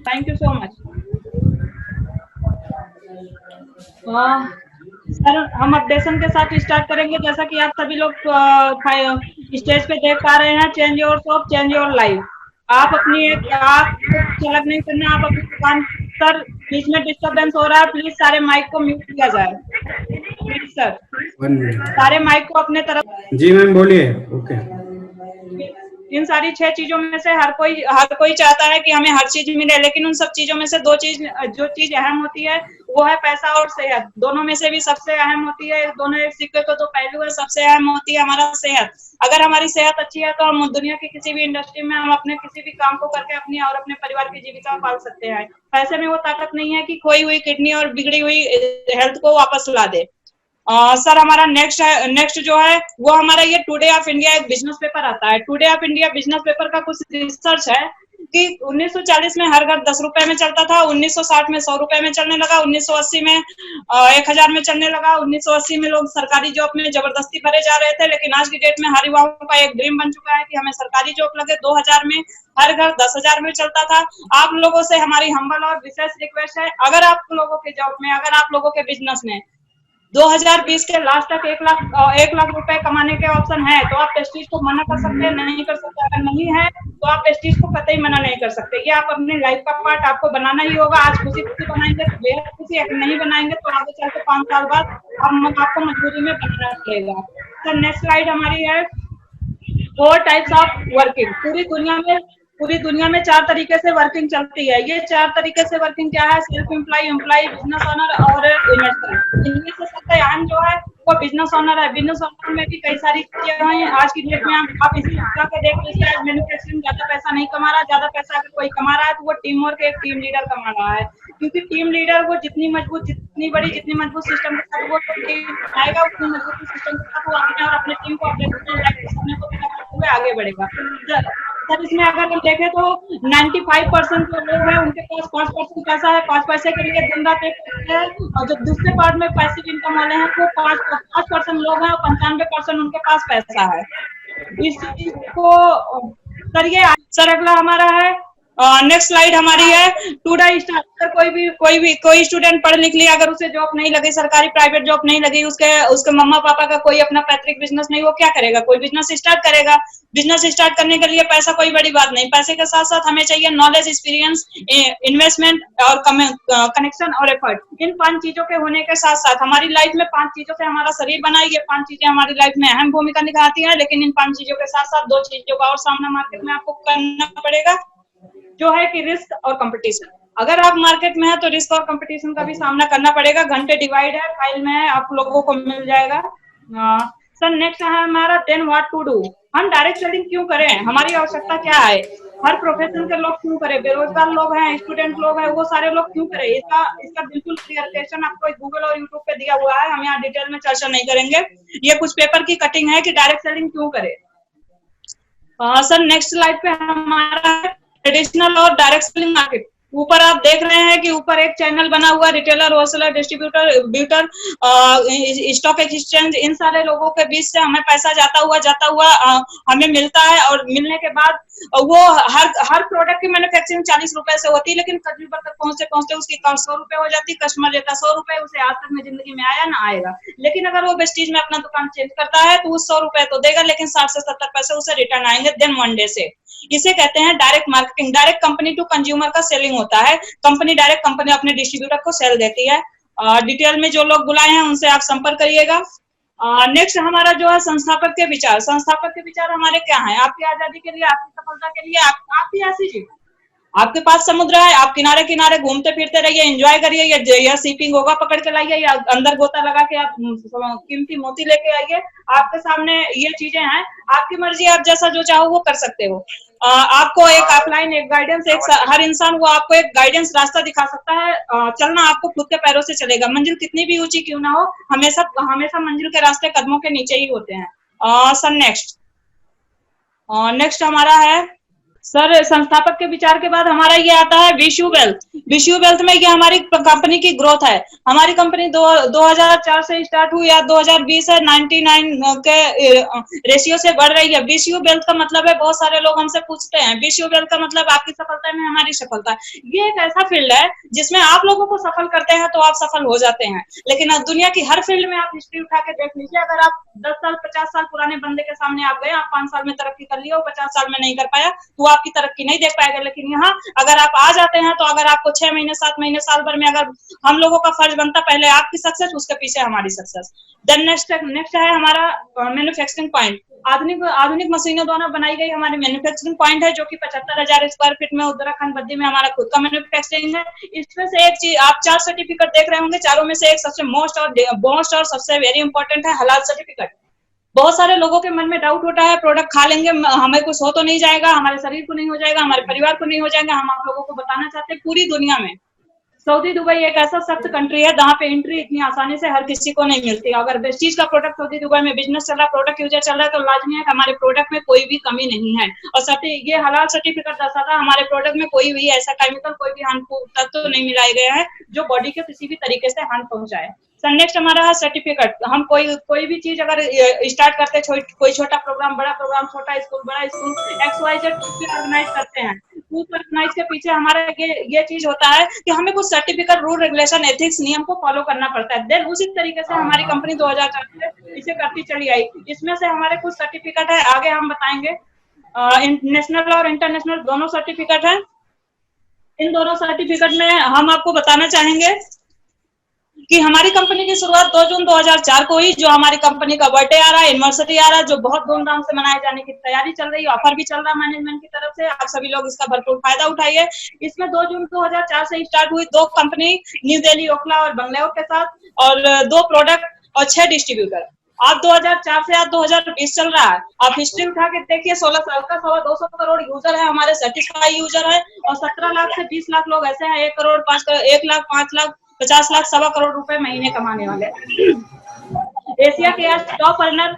Thank you so much. Sir हम updation के साथ स्टार्ट करेंगे। जैसा कि आप सभी लोग स्टेज पे देख पा रहे हैं, change your shop change your life. आप अपनी एक आप चलक नहीं करना, आप अपनी दुकान। सर बीच में डिस्टरबेंस हो रहा है, प्लीज सारे माइक को म्यूट किया जाए। Please sir 1 minute. सारे माइक को अपने तरफ। जी मैम बोलिए। ओके। इन सारी 6 चीजों में से हर कोई चाहता है कि हमें हर चीज मिले, लेकिन उन सब चीजों में से जो चीज अहम होती है वो है पैसा और सेहत। दोनों में से भी सबसे अहम होती है, दोनों एक सिक्के को 2 पहलू है। सबसे अहम होती है हमारा सेहत। अगर हमारी सेहत अच्छी है तो हम दुनिया की किसी भी इंडस्ट्री में हम अपने किसी भी काम को करके अपनी और अपने परिवार की जीविका पाल सकते हैं। पैसे में वो ताकत नहीं है कि खोई हुई किडनी और बिगड़ी हुई हेल्थ को वापस ला दे। सर हमारा नेक्स्ट जो है वो हमारा ये टुडे ऑफ इंडिया एक बिजनेस पेपर आता है। Today of India business paper का कुछ रिसर्च है कि 1940 में हर घर 10 रुपए में चलता था, 1960 में 100 रुपए में चलने लगा, 1980 में 1000 में चलने लगा, 1980 में लोग सरकारी जॉब में जबरदस्ती भरे जा रहे थे। लेकिन आज की डेट में हर युवाओं का एक ड्रीम बन चुका है कि हमें सरकारी जॉब लगे। 2000 में हर घर 10,000 में चलता था। आप लोगों से हमारी हम्बल और विशेष रिक्वेस्ट है, अगर आप लोगों के जॉब में, अगर आप लोगों के बिजनेस में 2020 के लास्ट तक 1 लाख रुपए कमाने के ऑप्शन है तो आप प्रेस्टीज को मना कर सकते हैं, नहीं कर सकते। अगर नहीं है तो आप प्रेस्टीज को कतई मना नहीं कर सकते। ये आप अपनी लाइफ का पार्ट आपको बनाना ही होगा। आज खुशी खुशी बनाएंगे तो बेहद खुशी, अगर नहीं बनाएंगे तो आगे चल के 5 साल बाद आपको मजबूरी में बनाना पड़ेगा। सर नेक्स्ट स्लाइड हमारी है 4 टाइप्स ऑफ वर्किंग। पूरी दुनिया में 4 तरीके से वर्किंग चलती है। ये 4 तरीके से वर्किंग क्या है? Self employ, employ, business owner और इन्वेस्टर। इनमें से सबसे अहम जो है वो बिजनेस ओनर है। बिजनेस ओनर में भी कई सारी चीजें हैं। आज की डेट में आप इसे जाके देख लीजिए, आज मैन्युफैक्चरिंग ज्यादा पैसा नहीं कमा रहा। ज्यादा पैसा अगर कोई कमा रहा है तो वो टीम वर्क, एक टीम लीडर कमा रहा है। क्योंकि टीम लीडर वो जितनी मजबूत सिस्टम के साथ वो टीम बनाएगा, उतनी मजबूत सिस्टम के साथ वो अपने और अपने टीम को अपने सपने को पूरा करते हुए आगे बढ़ेगा। सर इसमें अगर हम देखें तो 95% जो लोग हैं उनके पास 5% पैसा है, 5 पैसे के लिए दिन रात एक करते हैं। और जो दूसरे पार्ट में पैसिव इनकम वाले हैं वो 5% लोग हैं और 95% उनके पास पैसा है। इस चीज को सर ये सर अगला हमारा है नेक्स्ट स्लाइड हमारी है टुडे स्टार्ट। कोई स्टूडेंट पढ़ लिख लिया, अगर उसे जॉब नहीं लगी, सरकारी प्राइवेट जॉब नहीं लगी, उसके मम्मा पापा का कोई अपना पैतृक बिजनेस नहीं, वो क्या करेगा? कोई बिजनेस स्टार्ट करेगा। बिजनेस स्टार्ट करने के लिए पैसा कोई बड़ी बात नहीं। पैसे के साथ साथ हमें चाहिए नॉलेज, एक्सपीरियंस, इन्वेस्टमेंट और कनेक्शन और एफर्ट। इन 5 चीजों के होने के साथ साथ हमारी लाइफ में 5 चीजों से हमारा शरीर बना है। ये 5 चीजें हमारी लाइफ में अहम भूमिका निभाती है। लेकिन इन 5 चीजों के साथ साथ 2 चीजों का और सामना मार्केट में आपको करना पड़ेगा, जो है कि रिस्क और कंपटीशन। अगर आप मार्केट में है तो रिस्क और कंपटीशन का भी सामना करना पड़ेगा। घंटे डिवाइड है, फाइल में है, आप लोगों को मिल जाएगा। सर नेक्स्ट है हमारा देन व्हाट टू डू। हम डायरेक्ट सेलिंग क्यों करें? हमारी आवश्यकता क्या है? हर प्रोफेशन के लोग क्यों करें? बेरोजगार लोग हैं, स्टूडेंट लोग हैं, वो सारे लोग क्यों करें? इसका बिल्कुल क्लियर क्वेश्चन आपको गूगल और यूट्यूब पे दिया हुआ है। हम यहाँ डिटेल में चर्चा नहीं करेंगे। ये कुछ पेपर की कटिंग है कि डायरेक्ट सेलिंग क्यों करें। सर नेक्स्ट स्लाइड पे हमारा ट्रेडिशनल और डायरेक्ट सेलिंग मार्केट। ऊपर आप देख रहे हैं कि ऊपर एक चैनल बना हुआ, retailer, wholesaler, distributor, stock exchange. इन सारे लोगों के बीच से हमें पैसा जाता हुआ हमें मिलता है। और मिलने के बाद वो हर प्रोडक्ट की मैन्युफैक्चरिंग 40 रुपए से होती है, लेकिन कंज्यूमर तक पहुंचते पहुंचते उसकी 100 रुपए हो जाती। कस्टमर लेता 100 रुपए, उसे आज तक में जिंदगी में आया ना आएगा। लेकिन अगर वो वेस्टीज में अपना दुकान चेंज करता है तो वो 100 रुपए तो देगा, लेकिन 60 से 70 पैसे उसे रिटर्न आएंगे देन वन डे से। इसे कहते हैं direct marketing. Direct company to consumer का सेलिंग होता है। कंपनी अपने डिस्ट्रीब्यूटर को सेल देती है। डिटेल में जो लोग बुलाए हैं उनसे आप संपर्क करिएगा। नेक्स्ट हमारा जो है संस्थापक के विचार। संस्थापक के विचार हमारे क्या है? आपकी आजादी के लिए, आपकी सफलता के लिए, आपकी ऐसी चीज। आपके पास समुद्र है, आप किनारे किनारे घूमते फिरते रहिए, एंजॉय करिए। या सीपिंग होगा पकड़ के लाइए, या अंदर गोता लगा के आप कीमती मोती लेके आइए। आपके सामने ये चीजें हैं, आपकी मर्जी, आप जैसा जो चाहो वो कर सकते हो। आपको एक ऑफलाइन एक गाइडेंस, हर इंसान वो आपको एक गाइडेंस रास्ता दिखा सकता है। चलना आपको खुद के पैरों से चलेगा। मंजिल कितनी भी ऊंची क्यों ना हो, हमेशा मंजिल के रास्ते कदमों के नीचे ही होते हैं। सर नेक्स्ट हमारा है सर संस्थापक के विचार के बाद हमारा ये आता है विशु वेल्थ। विशु वेल्थ में ये हमारी कंपनी की ग्रोथ है। हमारी कंपनी 2004 से स्टार्ट हुई या 2020 है 99 के रेशियो से बढ़ रही है। विशु वेल्थ का मतलब है, बहुत सारे लोग हमसे पूछते हैं विशु वेल्थ का मतलब आपकी सफलता में हमारी सफलता। ये एक ऐसा फील्ड है जिसमें आप लोगों को सफल करते हैं तो आप सफल हो जाते हैं, लेकिन दुनिया की हर फील्ड में आप हिस्ट्री उठा के देख लीजिए, अगर आप 10 साल 50 साल पुराने बंदे के सामने आप गए, आप 5 साल में तरक्की कर लिया और 50 साल में नहीं कर पाया तो आपकी तरक्की नहीं देख पाएगा। लेकिन यहाँ अगर आप आ जाते हैं तो अगर आपको 6 महीने 7 महीने साल भर में अगर हम लोगों का फर्ज बनता पहले आपकी सक्सेस, उसके पीछे हमारी सक्सेस। देन नेक्स्ट है हमारा मैन्युफैक्चरिंग पॉइंट। आधुनिक मशीनों द्वारा बनाई गई हमारी मैन्युफैक्चरिंग पॉइंट है, जो कि 75,000 स्क्वायर फीट में उत्तराखंड बद्दी में हमारा खुद का मैन्युफैक्चरिंग है। इसमें से एक चीज आप 4 सर्टिफिकेट देख रहे होंगे, चारों में से एक सबसे मोस्ट और सबसे वेरी इंपॉर्टेंट है हलाल सर्टिफिकेट। बहुत सारे लोगों के मन में डाउट होता है प्रोडक्ट खा लेंगे हमें कुछ हो तो नहीं जाएगा, हमारे शरीर को नहीं हो जाएगा, हमारे परिवार को नहीं हो जाएगा। हम आप लोगों को बताना चाहते हैं पूरी दुनिया में सऊदी दुबई एक ऐसा सख्त कंट्री है जहाँ पे एंट्री इतनी आसानी से हर किसी को नहीं मिलती। अगर वेस्टीज का प्रोडक्ट सऊदी दुबई में बिजनेस चल रहा है, प्रोडक्ट यूजर चल रहा है, तो लाजमी है कि हमारे प्रोडक्ट में कोई भी कमी नहीं है। और ये हलाल सर्टिफिकेट दर्शाता है हमारे प्रोडक्ट में कोई भी ऐसा केमिकल, कोई भी हार्मफुल तत्व नहीं मिलाए गए हैं जो बॉडी के किसी भी तरीके से हार्म पहुंचाए। सर नेक्स्ट हमारा है सर्टिफिकेट। हम कोई भी चीज अगर स्टार्ट करते हैं, कोई छोटा प्रोग्राम, बड़ा प्रोग्राम, छोटा स्कूल, बड़ा स्कूल, XYZ ऑर्गेनाइज करते हैं, उस ऑर्गेनाइज के पीछे हमारा ये चीज होता है कि हमें कुछ सर्टिफिकेट, रूल, रेगुलेशन, एथिक्स, नियम को फॉलो करना पड़ता है। देन उसी तरीके से हमारी कंपनी 2004 से इसे करती चली आई। इसमें से हमारे कुछ सर्टिफिकेट है, आगे हम बताएंगे। नेशनल और इंटरनेशनल दोनों सर्टिफिकेट है। इन दोनों सर्टिफिकेट में हम आपको बताना चाहेंगे कि हमारी कंपनी की शुरुआत 2 जून 2004 को हुई, जो हमारी कंपनी का बर्थडे आ रहा है, एनिवर्सरी आ रहा है, जो बहुत धूमधाम से मनाए जाने की तैयारी चल रही है। ऑफर भी चल रहा है मैनेजमेंट की तरफ से, आप सभी लोग इसका भरपूर फायदा उठाइए। इसमें 2 जून 2004 से स्टार्ट हुई 2 कंपनी, न्यू दिल्ली, ओखला और बंगलौर के साथ, और 2 प्रोडक्ट और 6 डिस्ट्रीब्यूटर। आप 2004 से आज 2020 चल रहा है, आप हिस्ट्री उठा के देखिए, 16 साल का 200 करोड़ यूजर है, हमारे सर्टिफाइड यूजर है, और 17 लाख से 20 लाख लोग ऐसे हैं 1 करोड़ 5 करोड़ 1 लाख 5 लाख 50 लाख 1.25 करोड़ रुपए महीने कमाने वाले। एशिया के टॉप अर्नर,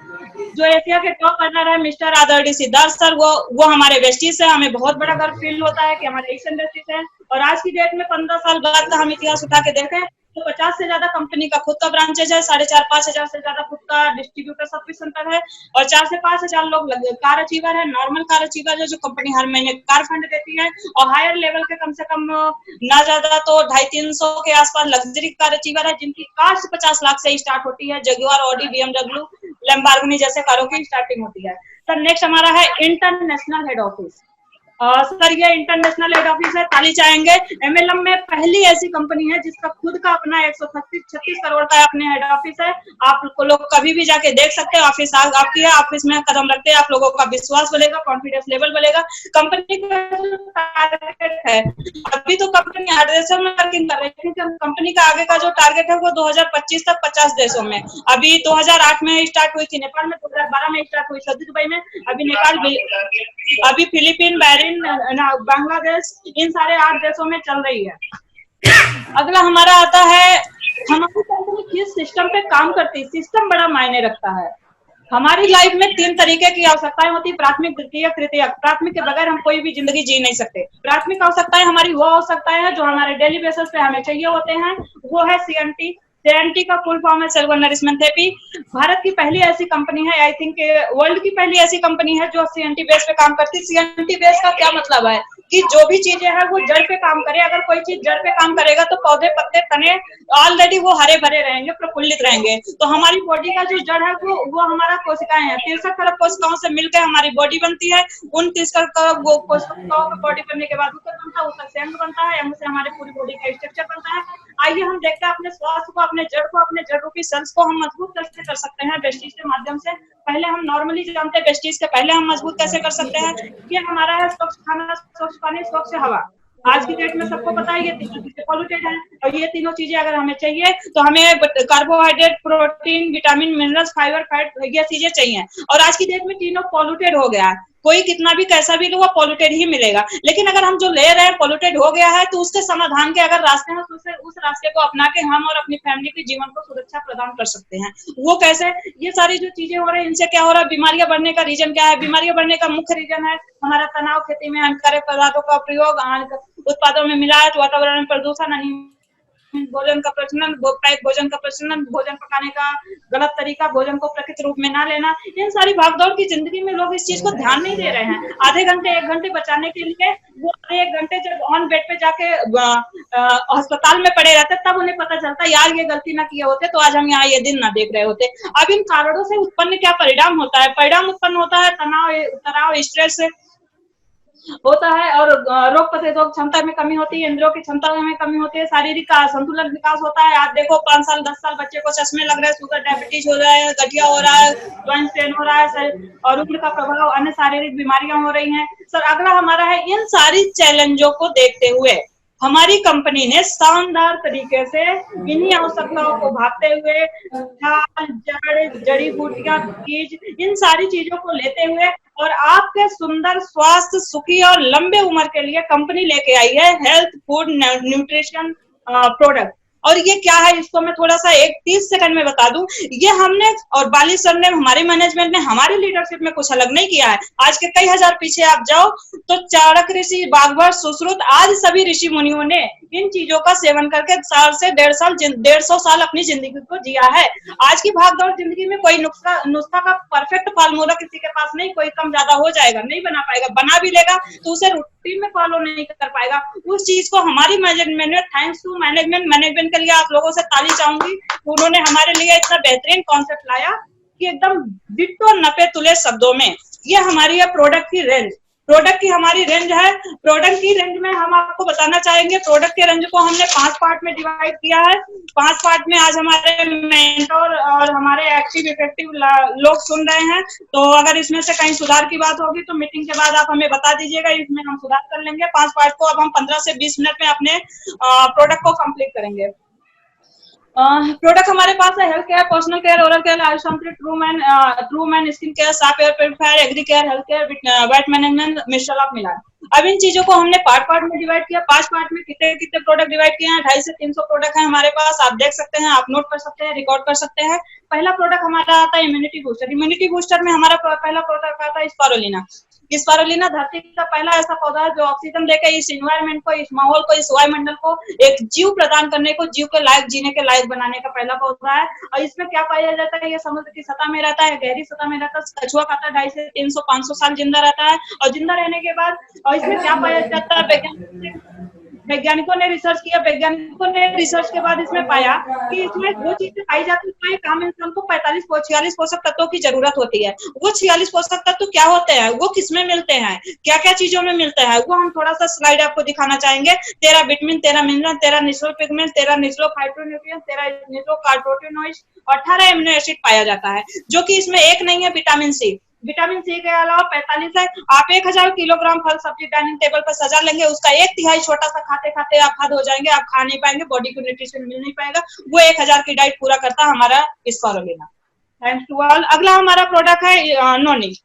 जो एशिया के टॉप अर्नर है मिस्टर आदर्डी सिद्धार्थ सर, वो हमारे वेस्टीज से हमें बहुत बड़ा गर्व फील होता है कि हमारे एशियन वेस्टीज है। और आज की डेट में 15 साल बाद का हम इतिहास उठा के देखें तो 50 से ज्यादा कंपनी का खुद का ब्रांचेज है, 4,500-5 हजार से ज्यादा खुद का डिस्ट्रीब्यूटर सर्विस सेंटर है, और 4 से 5 हजार लोग कार अचीवर है। नॉर्मल कार अचीवर है जो कंपनी हर महीने कार फंड देती है, और हायर लेवल के कम से कम ना ज्यादा तो 250-300 के आसपास लग्जरी कार अचीवर है, जिनकी कास्ट 50 लाख से स्टार्ट होती है। जगुआर, ऑडी, BMW, लैम्बोर्गिनी जैसे कारों की स्टार्टिंग होती है। सर नेक्स्ट हमारा है इंटरनेशनल हेड ऑफिस। सर ये इंटरनेशनल हेड ऑफिस है, ताली चाहेंगे। MLM में पहली ऐसी कंपनी है जिसका खुद का अपना 136 करोड़ का अपने हेड ऑफिस है। आप लोग कभी भी जाके देख सकते हैं, ऑफिस आपकी है, ऑफिस में कदम रखते हैं आप लोगों का विश्वास बढ़ेगा, कॉन्फिडेंस लेवल बढ़ेगा। कंपनी का जो टारगेट है, अभी तो कंपनी 8 देशों में वर्किंग कर रही है, कंपनी का आगे का जो टारगेट है वो 2025 तक 50 देशों में। अभी 2008 में स्टार्ट हुई थी नेपाल में, 2012 में स्टार्ट हुई सऊदी दुबई में, अभी नेपाल, अभी फिलीपीन, बहरीन, बांग्लादेश, इन सारे 8 देशों में चल रही है। अगला हमारा आता है हमारी कंपनी किस सिस्टम पे काम करती है। सिस्टम बड़ा मायने रखता है। हमारी लाइफ में 3 तरीके की आवश्यकताएं होती है, प्राथमिक, द्वितीयक, तृतीयक। प्राथमिक के बगैर हम कोई भी जिंदगी जी नहीं सकते। प्राथमिक आवश्यकताएं हमारी वो आवश्यकताएं हैं जो हमारे डेली बेसिस पे हमें चाहिए होते हैं, वो है CNT। CNT का फुल फॉर्म है सेल्फ नरिशमेंट थेरेपी। भारत की पहली ऐसी कंपनी है, आई थिंक वर्ल्ड की पहली ऐसी कंपनी है जो CNT बेस पे काम करती है। CNT बेस का क्या मतलब है कि जो भी चीजें हैं वो जड़ पे काम करे। अगर कोई चीज जड़ पे काम करेगा तो पौधे, पत्ते, तने ऑलरेडी वो हरे भरे रहेंगे, प्रफुल्लित रहेंगे। तो हमारी बॉडी का जो जड़ है वो हमारा कोशिकाएं हैं। 63 खरब कोशिकाओं से मिलकर हमारी बॉडी बनती है। उन 63 खरब कोशिकाओं की बॉडी बनने के बाद ऊतक बनता है, ऊतक से अंग बनता है, अंग से हमारे पूरी बॉडी का स्ट्रक्चर बनता है। आइए हम देखते हैं अपने स्वास्थ्य को, अपने जड़ रूपी सेल्स को हम मजबूत कैसे कर सकते हैं वेस्टीज के माध्यम से। पहले हम नॉर्मली जानते हैं वेस्टीज के पहले हम मजबूत कैसे कर सकते हैं। ये हमारा है स्वच्छ खाना, स्वच्छ पानी, स्वच्छ हवा। आज की डेट में सबको पता है ये तीनों चीजें पॉल्यूटेड है, और ये तीनों चीजें अगर हमें चाहिए तो हमें carbohydrate, protein, vitamin, minerals, fibre, fat, ये चीजें चाहिए। और आज की डेट में तीनों पॉल्यूटेड हो गया है। कोई कितना भी कैसा भी लो वो पॉल्यूटेड ही मिलेगा। लेकिन अगर हम जो ले रहे हैं पॉल्यूटेड हो गया है तो उसके समाधान के अगर रास्ते हैं तो उस रास्ते को अपना के हम और अपनी फैमिली के जीवन को सुरक्षा प्रदान कर सकते हैं। वो कैसे? ये सारी जो चीजें हो रही है इनसे क्या हो रहा है, बीमारियां बढ़ने का रीजन क्या है? बीमारियां बढ़ने का मुख्य रीजन है हमारा तनाव, खेती में हानिकारक पदार्थों का प्रयोग, उत्पादों में मिलावट, वातावरण में प्रदूषण, भोजन का प्रचलन, पैक भोजन का प्रचलन, भोजन पकाने का गलत तरीका, भोजन को प्राकृतिक रूप में ना लेना। इन सारी भागदौड़ की जिंदगी में लोग इस चीज को ध्यान नहीं दे रहे हैं। आधे घंटे 1 घंटे बचाने के लिए वो आधे 1 घंटे जब ऑन बेड पे जाके अस्पताल में पड़े रहते तब उन्हें पता चलता यार ये गलती ना किए होते तो आज हम यहाँ ये दिन ना देख रहे होते। अब इन कारणों से उत्पन्न क्या परिणाम होता है? परिणाम उत्पन्न होता है तनाव, स्ट्रेस होता है, और रोग प्रतिरोधक क्षमता में कमी होती है, इंद्रियों की क्षमता में कमी होती है, शारीरिक का असंतुलन विकास होता है। आप देखो 5 साल 10 साल बच्चे को चश्मे लग रहे हैं, शुगर डायबिटीज हो रहा है, गठिया हो रहा है, ज्वाइंट पेन हो रहा है, और उम्र का प्रभाव, अन्य शारीरिक बीमारियां हो रही हैं। सर अगला हमारा है, इन सारी चैलेंजों को देखते हुए हमारी कंपनी ने शानदार तरीके से इन्हीं आवश्यकताओं को भागते हुए जड़ी बूटियां, बीज, इन सारी चीजों को लेते हुए और आपके सुंदर स्वास्थ्य, सुखी और लंबे उम्र के लिए कंपनी लेके आई है हेल्थ फूड न्यूट्रिशन प्रोडक्ट। और ये क्या है इसको मैं थोड़ा सा 30 सेकंड में बता दूं। ये हमने और बाली सर ने, हमारी मैनेजमेंट ने, हमारी लीडरशिप में कुछ अलग नहीं किया है। आज के कई हजार पीछे आप जाओ तो चाणक्य ऋषि, बागवत, सुश्रुत आदि सभी ऋषि मुनियों ने इन चीजों का सेवन करके 1 से 1.5 साल अपनी जिंदगी को जिया है। आज की भागदौड़ जिंदगी में कोई नुस्खा का परफेक्ट फार्मूला किसी के पास नहीं। कोई कम ज्यादा हो जाएगा, नहीं बना पाएगा, बना भी लेगा तो उसे रूटीन में फॉलो नहीं कर पाएगा। उस चीज को हमारी मैनेजमेंट ने, थैंक्स टू मैनेजमेंट के लिए आप लोगों से ताली चाहूंगी, उन्होंने हमारे लिए इतना बेहतरीन कॉन्सेप्ट लाया कि एकदम डिट्टो नपे तुले शब्दों में। ये हमारी है प्रोडक्ट की रेंज। प्रोडक्ट की हमारी रेंज है। प्रोडक्ट की रेंज में हम आपको बताना चाहेंगे, प्रोडक्ट के रेंज को हमने 5 पार्ट में डिवाइड किया है। 5 पार्ट में आज हमारे मेंटोर और हमारे एक्टिव इफेक्टिव लोग सुन रहे हैं, तो अगर इसमें से कहीं सुधार की बात होगी तो मीटिंग के बाद आप हमें बता दीजिएगा, इसमें हम सुधार कर लेंगे। 5 पार्ट को अब हम 15 से 20 मिनट में अपने प्रोडक्ट को कंप्लीट करेंगे। प्रोडक्ट हमारे पास है health care, personal care, oral care, Ayush संतुलित, ट्रू मैन स्किन केयर, साफ air purifier, agri care, health care, weight management, mister of Milan. अब इन चीजों को हमने पार्ट में डिवाइड किया। 5 पार्ट में कितने प्रोडक्ट डिवाइड किए हैं? 250 से 300 प्रोडक्ट है हमारे पास। आप देख सकते हैं, आप नोट कर सकते हैं, रिकॉर्ड कर सकते हैं। पहला प्रोडक्ट हमारा आता है इम्यूनिटी बूस्टर। इम्यूनिटी बूस्टर में हमारा पहला प्रोडक्ट आता है स्पारुलिना। स्पारुलिना धरती का पहला ऐसा पौधा है जो ऑक्सीजन देकर इस इन्वायरमेंट को, इस माहौल को, इस वायुमंडल को एक जीव प्रदान करने को, जीव के लायक, जीने के लायक बनाने का पहला पौधा है। और इसमें क्या पाया जाता है? ये समुद्र की सतह में रहता है, गहरी सतह में रहता है। कछुआ खाता है 250 से 300 500 साल जिंदा रहता है। और जिंदा रहने के बाद और इसमें क्या पाया जाता है? वैज्ञानिकों ने रिसर्च किया। वैज्ञानिकों ने रिसर्च के बाद इसमें पाया कि इसमें वो चीजें पाई जाती है, एक आम इंसान को 46 पोषक तत्वों की जरूरत होती है। वो 46 पोषक तत्व क्या होते हैं, वो किसमें मिलते हैं, क्या क्या चीजों में मिलते हैं, वो हम थोड़ा सा स्लाइड आपको दिखाना चाहेंगे। 13 vitamin, 13 mineral, 13 natural pigment, 13 natural phytonutrients, 13 natural carbonoids, 18 amino acid पाया जाता है। जो कि इसमें एक नहीं है, विटामिन सी। विटामिन सी के अलावा 45 है। आप 1000 किलोग्राम फल सब्जी डाइनिंग टेबल पर सजा लेंगे, उसका 1/3 छोटा सा खाते खाते आप हद हो जाएंगे, आप खा नहीं पाएंगे, बॉडी को न्यूट्रिशन मिल नहीं पाएगा। वो 1000 की डाइट पूरा करता है हमारा स्पारुलिना। Thanks to all. अगला हमारा प्रोडक्ट है नोनी।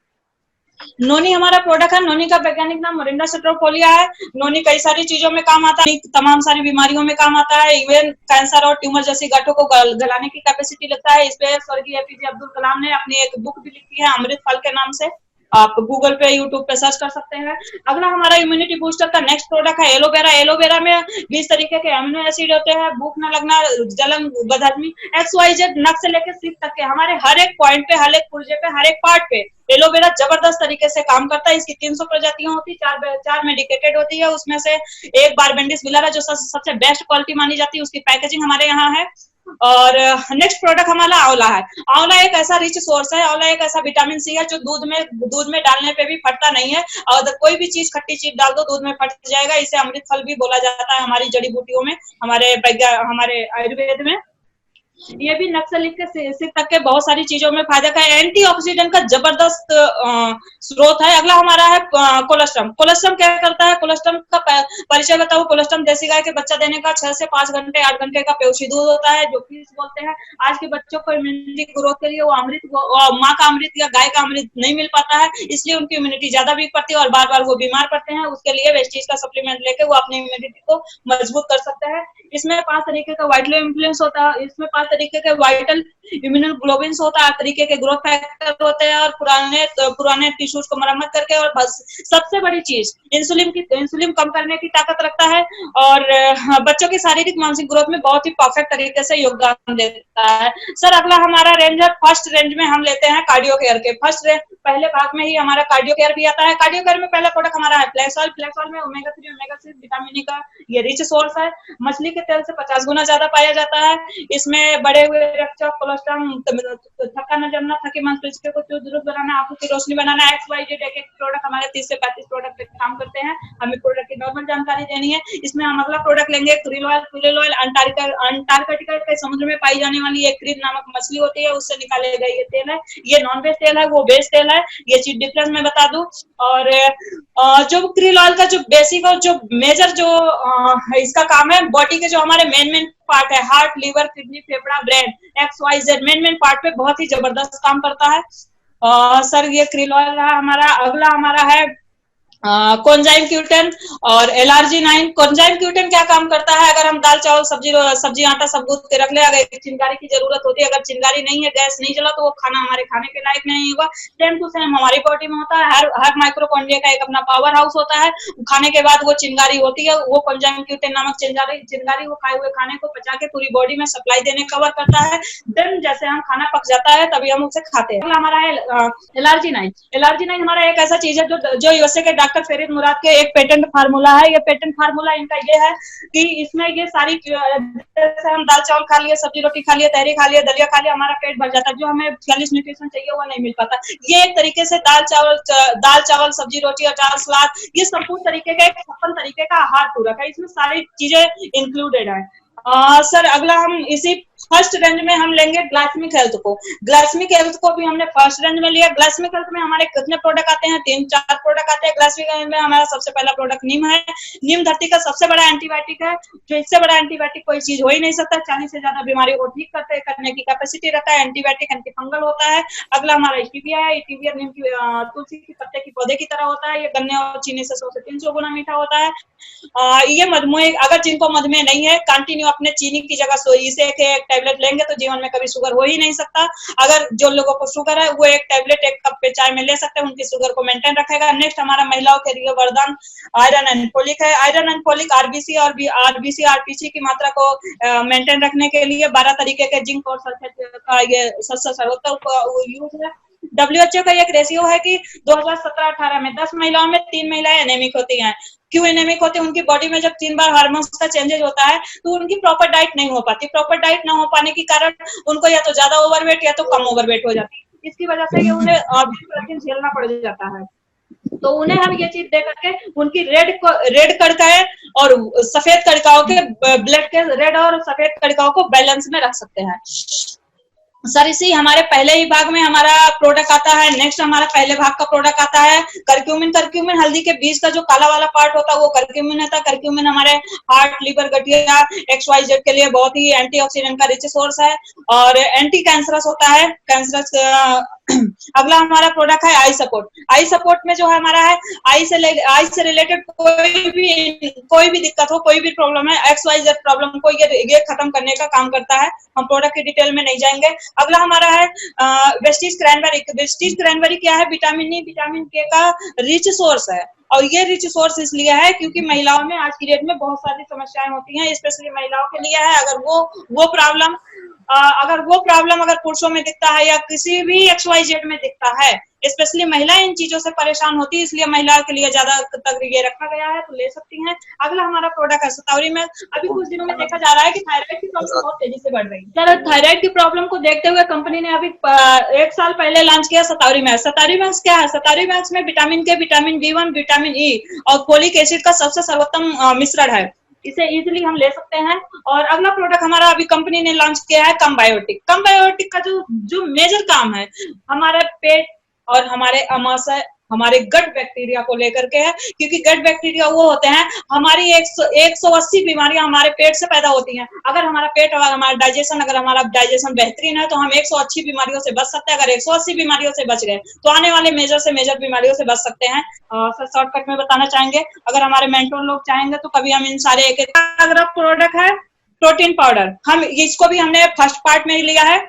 नोनी हमारा प्रोडक्ट है। नोनी का वैज्ञानिक नाम मोरिंडा सैटिवोलिया है। नोनी कई सारी चीजों में काम आता है, तमाम सारी बीमारियों में काम आता है। इवन कैंसर और ट्यूमर जैसी गांठों को गलाने की कैपेसिटी लगता है। इस पे स्वर्गीय एपीजे अब्दुल कलाम ने अपनी एक बुक भी लिखी है, अमृत फल के नाम से। आप गूगल पे, यूट्यूब पे सर्च कर सकते हैं। अगला हमारा इम्यूनिटी बूस्टर का नेक्स्ट प्रोडक्ट है एलोवेरा। एलोवेरा में 20 तरीके के अमीनो एसिड होते हैं। भूख न लगना, जलन, बदहजमी, XYZ, नक से लेकर सिर तक के हमारे हर एक पॉइंट पे, हर एक पुर्जे पे, हर एक पार्ट पे एलोवेरा जबरदस्त तरीके से काम करता है। इसकी 300 प्रजातियां होती है, 4 मेडिकेटेड होती है। उसमें से एक बारबेंडिस विलारा जो सबसे बेस्ट क्वालिटी मानी जाती है, उसकी पैकेजिंग हमारे यहाँ है। और नेक्स्ट प्रोडक्ट हमारा आंवला है। आंवला एक ऐसा रिच सोर्स है, आंवला एक ऐसा विटामिन सी है जो दूध में डालने पे भी फटता नहीं है। और कोई भी चीज, खट्टी चीज डाल दो दूध में फट जाएगा। इसे अमृत फल भी बोला जाता है हमारी जड़ी बूटियों में, हमारे आयुर्वेद में। ये भी नक्सलिक से तक के बहुत सारी चीजों में फायदा का एंटीऑक्सीडेंट का जबरदस्त स्रोत है। अगला हमारा है कोलेस्ट्रम। कोलेस्ट्रम क्या करता है, कोलेस्ट्रम का परिचय बताओ। कोलेस्ट्रम देसी गाय के बच्चा देने का 6 से 5 घंटे 8 घंटे का पेउशी दूध होता है, जो फीस बोलते हैं। आज के बच्चों को इम्यूनिटी ग्रोथ के लिए वो अमृत, माँ का अमृत या गाय का अमृत नहीं मिल पाता है, इसलिए उनकी इम्यूनिटी ज्यादा वीक पड़ती है और बार बार वो बीमार पड़ते हैं। उसके लिए वेस्टीज का सप्लीमेंट लेके वो अपनी इम्यूनिटी को मजबूत कर सकते हैं। इसमें 5 तरीके का वाइटल इन्फ्लुएंस होता है, इसमें 5 तरीके के वाइटल इम्यूनोग्लोबिन्स होता है, 8 तरीके के ग्रोथ फैक्टर होते हैं और पुराने टिश्यूज को मरम्मत करके, और बस सबसे बड़ी चीज इंसुलिन कम करने की ताकत रखता है और बच्चों की शारीरिक मानसिक ग्रोथ में बहुत ही परफेक्ट तरीके से योगदान देता है। सर अगला हमारा रेंज है, फर्स्ट रेंज में हम लेते हैं कार्डियो केयर के। फर्स्ट रेंज पहले भाग में ही हमारा कार्डियो केयर भी आता है। कार्डियो केयर में पहला प्रोडक्ट हमारा है फ्लैक्स ऑयल। फ्लैक्स ऑयल में ओमेगा 3 ओमेगा 6 विटामिन ई का ये रिच सोर्स है। मछली के तेल से 50 गुना ज्यादा पाया जाता है। इसमें बढ़े हुए रक्तचाप, कोलेस्ट्रॉल, थक्का न जमना, थकी मांसपेशियों को दुरुस्त बनाना, आंखों की रोशनी बनाना, XYZ एक प्रोडक्ट हमारे 30 से 35 प्रोडक्ट काम करते हैं। हमें प्रोडक्ट की नॉर्मल जानकारी देनी है। इसमें हम अगला प्रोडक्ट लेंगे krill oil. Krill oil Antarctica के समुद्र में पाई जाने वाली एक क्रिल नामक मछली होती है, उससे निकाले गए ये तेल है। ये नॉन वेज तेल है, वो वेज तेल है। ये चीज डिफरेंस मैं बता दूं। और जो क्रिल ऑयल का जो बेसिक और जो मेजर जो इसका काम है, बॉडी के जो हमारे मेन पार्ट है, हार्ट, लीवर, किडनी, फेफड़ा, ब्रेन, XYZ मेन पार्ट पे बहुत ही जबरदस्त काम करता है। सर ये क्रिल ऑयल रहा हमारा। अगला हमारा है कोएंजाइम Q10 और LRG9। कोएंजाइम Q10 क्या काम करता है, अगर हम दाल चावल सब्जी आटा सब गूंथ के रख ले, अगर चिंगारी की जरूरत होती है, अगर चिंगारी नहीं है, गैस नहीं जला, तो वो खाना हमारे खाने के लायक नहीं होगा। सेम टू सेम हमारी बॉडी में होता है। हर माइक्रोकॉन्ड्रिया का एक अपना पावर हाउस होता है। खाने के बाद वो चिंगारी होती है, वो कोएंजाइम Q10 नामक चिंगारी वो खाए हुए खाने को पचा के पूरी बॉडी में सप्लाई देने कवर करता है। देन जैसे हम खाना पक जाता है तभी हम उसे खाते हैं। हमारा है LRG9। LRG9 हमारा एक ऐसा चीज है जो यूएसए के डॉक्टर फरीद मुराद के एक पेटेंट फार्मूला है। ये पेटेंट फार्मूला इनका ये है कि इसमें ये सारी, जैसे हम दाल चावल खा लिए, सब्जी रोटी खा लिए, तहरी खा लिए, दलिया खा लिया, हमारा पेट भर जाता है। जो हमें 40 न्यूट्रिशन चाहिए वो नहीं मिल पाता। ये एक तरीके से दाल चावल सब्जी रोटी, अचार, सलाद, ये संपूर्ण तरीके का एक 56 तरीके का आहार पूरक है। इसमें सारी चीजें इंक्लूडेड है। सर अगला हम इसी फर्स्ट रेंज में हम लेंगे ग्लाइसेमिक हेल्थ को। ग्लाइसेमिक हेल्थ को भी हमने फर्स्ट रेंज में लिया। ग्लाइसेमिक हेल्थ में हमारे कितने प्रोडक्ट आते हैं, 3-4 प्रोडक्ट आते हैं। ग्लाइसेमिक हेल्थ में हमारा सबसे पहला प्रोडक्ट नीम है। नीम धरती का सबसे बड़ा एंटीबायोटिक है, जो इससे बड़ा एंटीबायोटिक कोई चीज हो ही नहीं सकता। 40 से ज्यादा बीमारियों को ठीक करने की कैपेसिटी रहता है। एंटीबायोटिक एंटीफंगल होता है। अगला हमारा स्टीविया है। स्टीविया नीम की तुलसी के पत्ते की पौधे की तरह होता है। ये गन्ने और चीनी से 100 से 300 गुना मीठा होता है। ये मधुमेह, अगर जिनको मधुमेह नहीं है, कंटिन्यू अपने चीनी की जगह इसे एक टैबलेट लेंगे तो जीवन में कभी शुगर हो ही नहीं सकता। अगर जो लोगों को शुगर है वो एक टैबलेट 1 कप पे चाय में ले सकते हैं, उनकी शुगर को मेंटेन रखेगा। नेक्स्ट हमारा महिलाओं के लिए वरदान आयरन एंड फोलिक है। Iron and folic RBC RTC की मात्रा को मेंटेन रखने के लिए 12 तरीके के जिंक और सल्फेट का ये सर्वोत्तम यूज है। WHO का एक रेशियो है कि 2017-18 में 10 महिलाओं में 3 महिलाएं एनेमिक होती हैं। क्यों एनेमिक होते हैं? उनकी बॉडी में जब 3 बार हार्मोन्स का चेंजेस होता है तो उनकी प्रॉपर डाइट नहीं हो पाती। प्रॉपर डाइट ना हो पाने के कारण उनको या तो ज्यादा ओवरवेट या तो कम ओवरवेट हो जाती है। इसकी वजह से उन्हें प्रोटीन झेलना पड़ जाता है। तो उन्हें हम ये चीज दे करके उनकी रेड कणिकाएं और सफेद कणिकाओं के ब्लड के रेड और सफेद कणिकाओं को बैलेंस में रख सकते हैं। सर इसी हमारे पहले ही भाग में हमारा प्रोडक्ट आता है। नेक्स्ट हमारा पहले भाग का प्रोडक्ट आता है करक्यूमिन। करक्यूमिन हल्दी के बीज का जो काला वाला पार्ट होता है वो करक्यूमिन होता है। करक्यूमिन हमारे हार्ट, लीवर, गठिया, XYZ के लिए बहुत ही एंटीऑक्सीडेंट का रिच सोर्स है और एंटी कैंसरस होता है। कैंसरस अगला हमारा प्रोडक्ट है आई सपोर्ट। आई सपोर्ट में जो है हमारा है आई से रिलेटेड कोई भी दिक्कत हो, कोई भी प्रॉब्लम है, XYZ प्रॉब्लम को ये खत्म करने का काम करता है। हम प्रोडक्ट की डिटेल में नहीं जाएंगे। अगला हमारा है वेस्टीज क्रैनबेरी। वेस्टीज क्रैनबेरी क्या है? विटामिन ई, विटामिन के का रिच सोर्स है और ये रिच सोर्स इसलिए है क्योंकि महिलाओं में आज की डेट में बहुत सारी समस्याएं होती हैं, स्पेशली महिलाओं के लिए है। अगर वो प्रॉब्लम अगर पुरुषों में दिखता है या किसी भी XYZ में दिखता है, स्पेशली महिलाएं इन चीजों से परेशान होती है, इसलिए महिलाओं के लिए ज्यादा तक ये रखा गया है, तो ले सकती हैं। अगला हमारा प्रोडक्ट है शतावरी में। अभी कुछ दिनों में देखा जा रहा है कि थायराइड की प्रॉब्लम बहुत तेजी से बढ़ रही है। सर थायराइड की प्रॉब्लम को देखते हुए कंपनी ने अभी 1 साल पहले लॉन्च किया शतावरी मैक्स। शतावरी मैक्स क्या है? शतावरी मैक्स में विटामिन के, विटामिन B1, विटामिन E और फोलिक एसिड का सबसे सर्वोत्तम मिश्रण है। इसे इजीली हम ले सकते हैं। और अगला प्रोडक्ट हमारा अभी कंपनी ने लॉन्च किया है कम्बायोटिक। कम्बायोटिक का जो मेजर काम है हमारे पेट और हमारे अमाशय, हमारे गट बैक्टीरिया को लेकर के है, क्योंकि गट बैक्टीरिया वो होते हैं, हमारी 180 बीमारियां हमारे पेट से पैदा होती हैं। अगर हमारा पेट और हमारा डाइजेशन बेहतरीन है तो हम 180 बीमारियों से बच सकते हैं। अगर 180 बीमारियों से बच गए तो आने वाले मेजर से मेजर बीमारियों से बच सकते हैं। सर शॉर्टकट में बताना चाहेंगे, अगर हमारे मेंटोर लोग चाहेंगे तो कभी हम इन सारे एक अगर प्रोडक्ट है प्रोटीन पाउडर, हम इसको भी हमने फर्स्ट पार्ट में ही लिया है।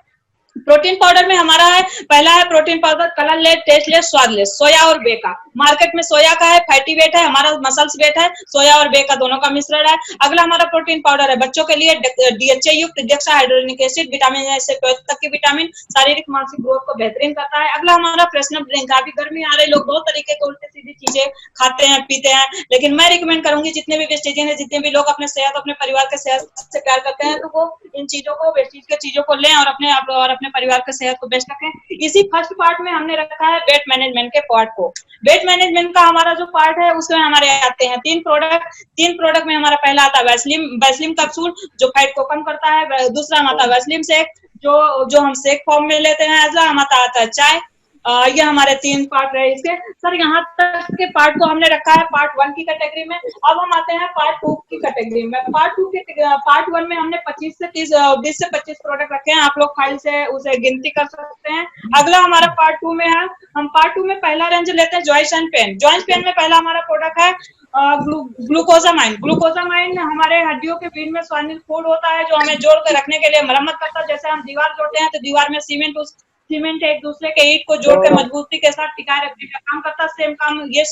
प्रोटीन पाउडर में हमारा है, पहला है प्रोटीन पाउडर कलरलेस, टेस्टलेस, स्वादलेस, सोया और बे का। मार्केट में सोया का है, फैटी वेट है, हमारा मसल्स वेट है, सोया और बे का दोनों का मिश्रण है। अगला हमारा प्रोटीन पाउडर है बच्चों के लिए, डीएचए युक्त डेक्साहाइड्रोनिक एसिड, विटामिन ए से 12 तक की विटामिन, शारीरिक मानसिक ग्रोथ को बेहतरीन करता है। अगला हमारा फ्रेशनर ड्रिंक, अभी गर्मी आ रही, लोग बहुत तरीके के उल्टी सीधी चीजें खाते हैं पीते हैं, लेकिन मैं रिकमेंड करूंगी जितने भी वेस्टेज है, जितने भी लोग अपने सेहत अपने परिवार के सेहत से प्यार करते हैं तो वो इन चीजों को, वेस्टेज के चीजों को लें और अपने परिवार के सेहत को बेस्ट रखें। इसी फर्स्ट पार्ट में हमने रखा है वेट मैनेजमेंट के पार्ट को। वेट मैनेजमेंट का हमारा जो पार्ट है उसमें हमारे आते हैं 3 प्रोडक्ट में हमारा पहला आता है वैसलीम कैप्सूल जो फैट को कम करता है। दूसरा हमारा वैसलीम शेक जो हम शेक फॉर्म में लेते हैं। अगला हमारा आता है चाय। ये हमारे 3 पार्ट रहे इसके। सर यहाँ तक के पार्ट को हमने रखा है पार्ट 1 की कैटेगरी में। अब हम आते हैं पार्ट 2 की कैटेगरी में। पार्ट 1 में हमने 20 से 25 प्रोडक्ट रखे हैं, आप लोग फाइल से उसे गिनती कर सकते हैं। अगला हमारा पार्ट 2 में है, हम पार्ट 2 में पहला रेंज लेते हैं joints and pain. Joints pain में पहला हमारा प्रोडक्ट है ग्लूकोजामाइन हमारे हड्डियों के बीच में स्वानिल फूड होता है जो हमें जोड़ कर रखने के लिए मरम्मत करता है। जैसे हम दीवार जोड़ते हैं तो दीवार में सीमेंट एक दूसरे के ईंट को जोड़ के मजबूती के साथ टिकाए रखने का काम करता है। सेम काम ये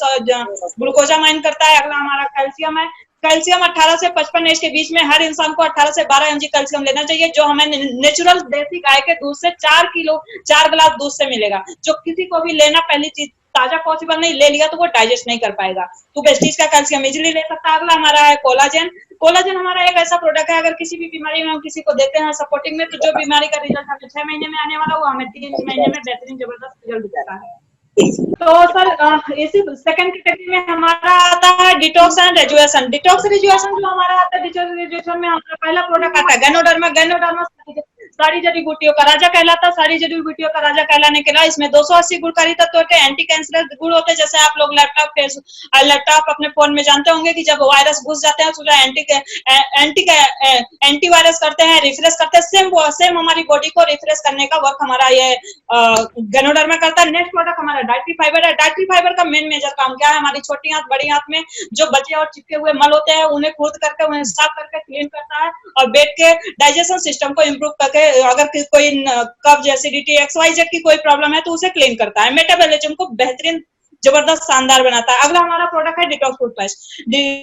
ग्लूकोजामाइन करता है। अगला हमारा कैल्शियम है। कैल्शियम 18 से 55 एज के बीच में हर इंसान को 18 से 12 mg कैल्शियम लेना चाहिए, जो हमें नेचुरल देसी गाय के दूध से 4 गिलास दूध से मिलेगा। जो किसी को भी लेना पहली चीज ताजा पॉसिबल नहीं, ले लिया तो वो डाइजेस्ट नहीं कर पाएगा, तो वेस्टीज का कैल्शियम इजीली ले सकता है। अगला हमारा है कोलाजन हमारा एक ऐसा प्रोडक्ट है, अगर किसी भी बीमारी में हम किसी को देते हैं सपोर्टिंग में, तो जो बीमारी का रिजल्ट हमें 6 महीने में आने वाला वो हमें 3 महीने में बेहतरीन जबरदस्त रिजल्ट देता है। तो सर इसी सेकंड कैटेगरी में हमारा आता है डिटॉक्स एंड रेजुएशन। डिटॉक्स रेजुएशन जो हमारा आता है, डिटॉक्स रेजुएशन में हमारा पहला प्रोडक्ट आता है गैनोडर्मा सारी जड़ी बूटियों का राजा कहलाता है। सारी जड़ी बूटियों का राजा कहलाने के लिए इसमें 280 गुणकारी तत्व होते हैं, एंटी कैंसरस गुण होते हैं। जैसे आप लोग लैपटॉप अपने फोन में जानते होंगे कि जब वायरस घुस जाते हैं तो एंटीवायरस करते हैं, रिफ्रेश करते हैं। सेम हमारी बॉडी को रिफ्रेश करने का वर्क हमारा ये गैनोडर्मा करता है। नेक्स्ट प्रोडक्ट हमारा डाइटरी फाइबर है। डाइटरी फाइबर का मेजर काम क्या है, हमारी छोटी आंत बड़ी आंत में जो बचे और चिपके हुए मल होते हैं उन्हें खुर्द करके उन्हें साफ करके क्लीन करता है और पेट के डाइजेशन सिस्टम को इम्प्रूव करके अगर कोई कब्ज एसिडिटी XYZ की कोई प्रॉब्लम है तो उसे क्लीन करता है। मेटाबॉलिज्म को बेहतरीन जबरदस्त शानदार बनाता है। अगला हमारा प्रोडक्ट है डिटॉक्स फूड पेस्ट।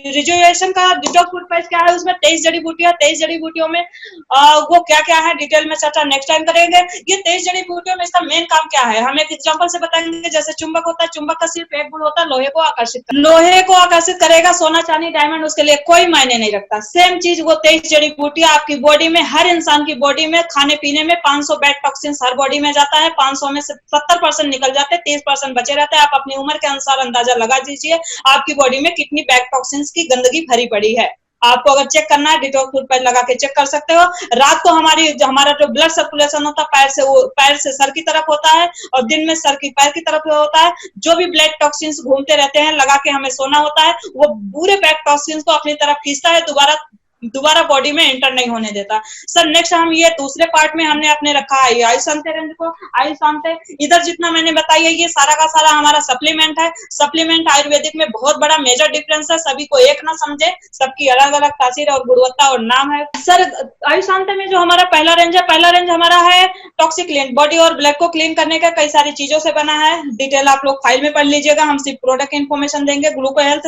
रिजुएशन का डिटॉक्स फूड पेस्ट क्या है, उसमें 23 जड़ी बूटियां, 23 जड़ी बूटियों में वो क्या क्या है डिटेल में चर्चा नेक्स्ट टाइम करेंगे। ये 23 जड़ी बूटियों में इसका मेन काम क्या है, हम एक एग्जांपल से बताएंगे। जैसे चुंबक होता है, चुंबक का सिर्फ एक गुण होता है, लोहे को आकर्षित करेगा। सोना चांदी डायमंड उसके लिए कोई मायने नहीं रखता। सेम चीज वो 23 जड़ी बूटियां आपकी बॉडी में, हर इंसान की बॉडी में खाने पीने में 500 बैड टॉक्सिन हर बॉडी में जाता है। 500 में से 70% निकल जाते हैं, 30% बचे रहते हैं। आप अपनी उम्र के अनुसार अंदाजा लगा दीजिए आपकी बॉडी में कितनी बैड टॉक्सिन्स की गंदगी भरी पड़ी है। आपको अगर चेक करना है डिटॉक्स फूड पेस्ट लगा के चेक कर सकते हो। रात को हमारा जो ब्लड सर्कुलेशन होता है पैर से सर की तरफ होता है और दिन में सर की पैर की तरफ होता है। जो भी ब्लड टॉक्सिन्स घूमते रहते हैं लगा के हमें सोना होता है, वो पूरे बैड टॉक्सिन्स को अपनी तरफ खींचता है, दोबारा बॉडी में एंटर नहीं होने देता। सर नेक्स्ट हम ये दूसरे पार्ट में हमने अपने रखा है आयुशांते रेंज को। आयुशांते इधर जितना मैंने बताया ये सारा का सारा हमारा सप्लीमेंट है। सप्लीमेंट आयुर्वेदिक में बहुत बड़ा मेजर डिफरेंस है, सभी को एक ना समझे, सबकी अलग अलग तासीर और गुणवत्ता और नाम है। सर आयुशांते में जो हमारा पहला रेंज है, पहला रेंज हमारा है टॉक्सिक क्लीन, बॉडी और ब्लड को क्लीन करने का कई सारी चीजों से बना है। डिटेल आप लोग फाइल में पढ़ लीजिएगा, हम सिर्फ प्रोडक्ट इन्फॉर्मेशन देंगे। ग्लूको हेल्थ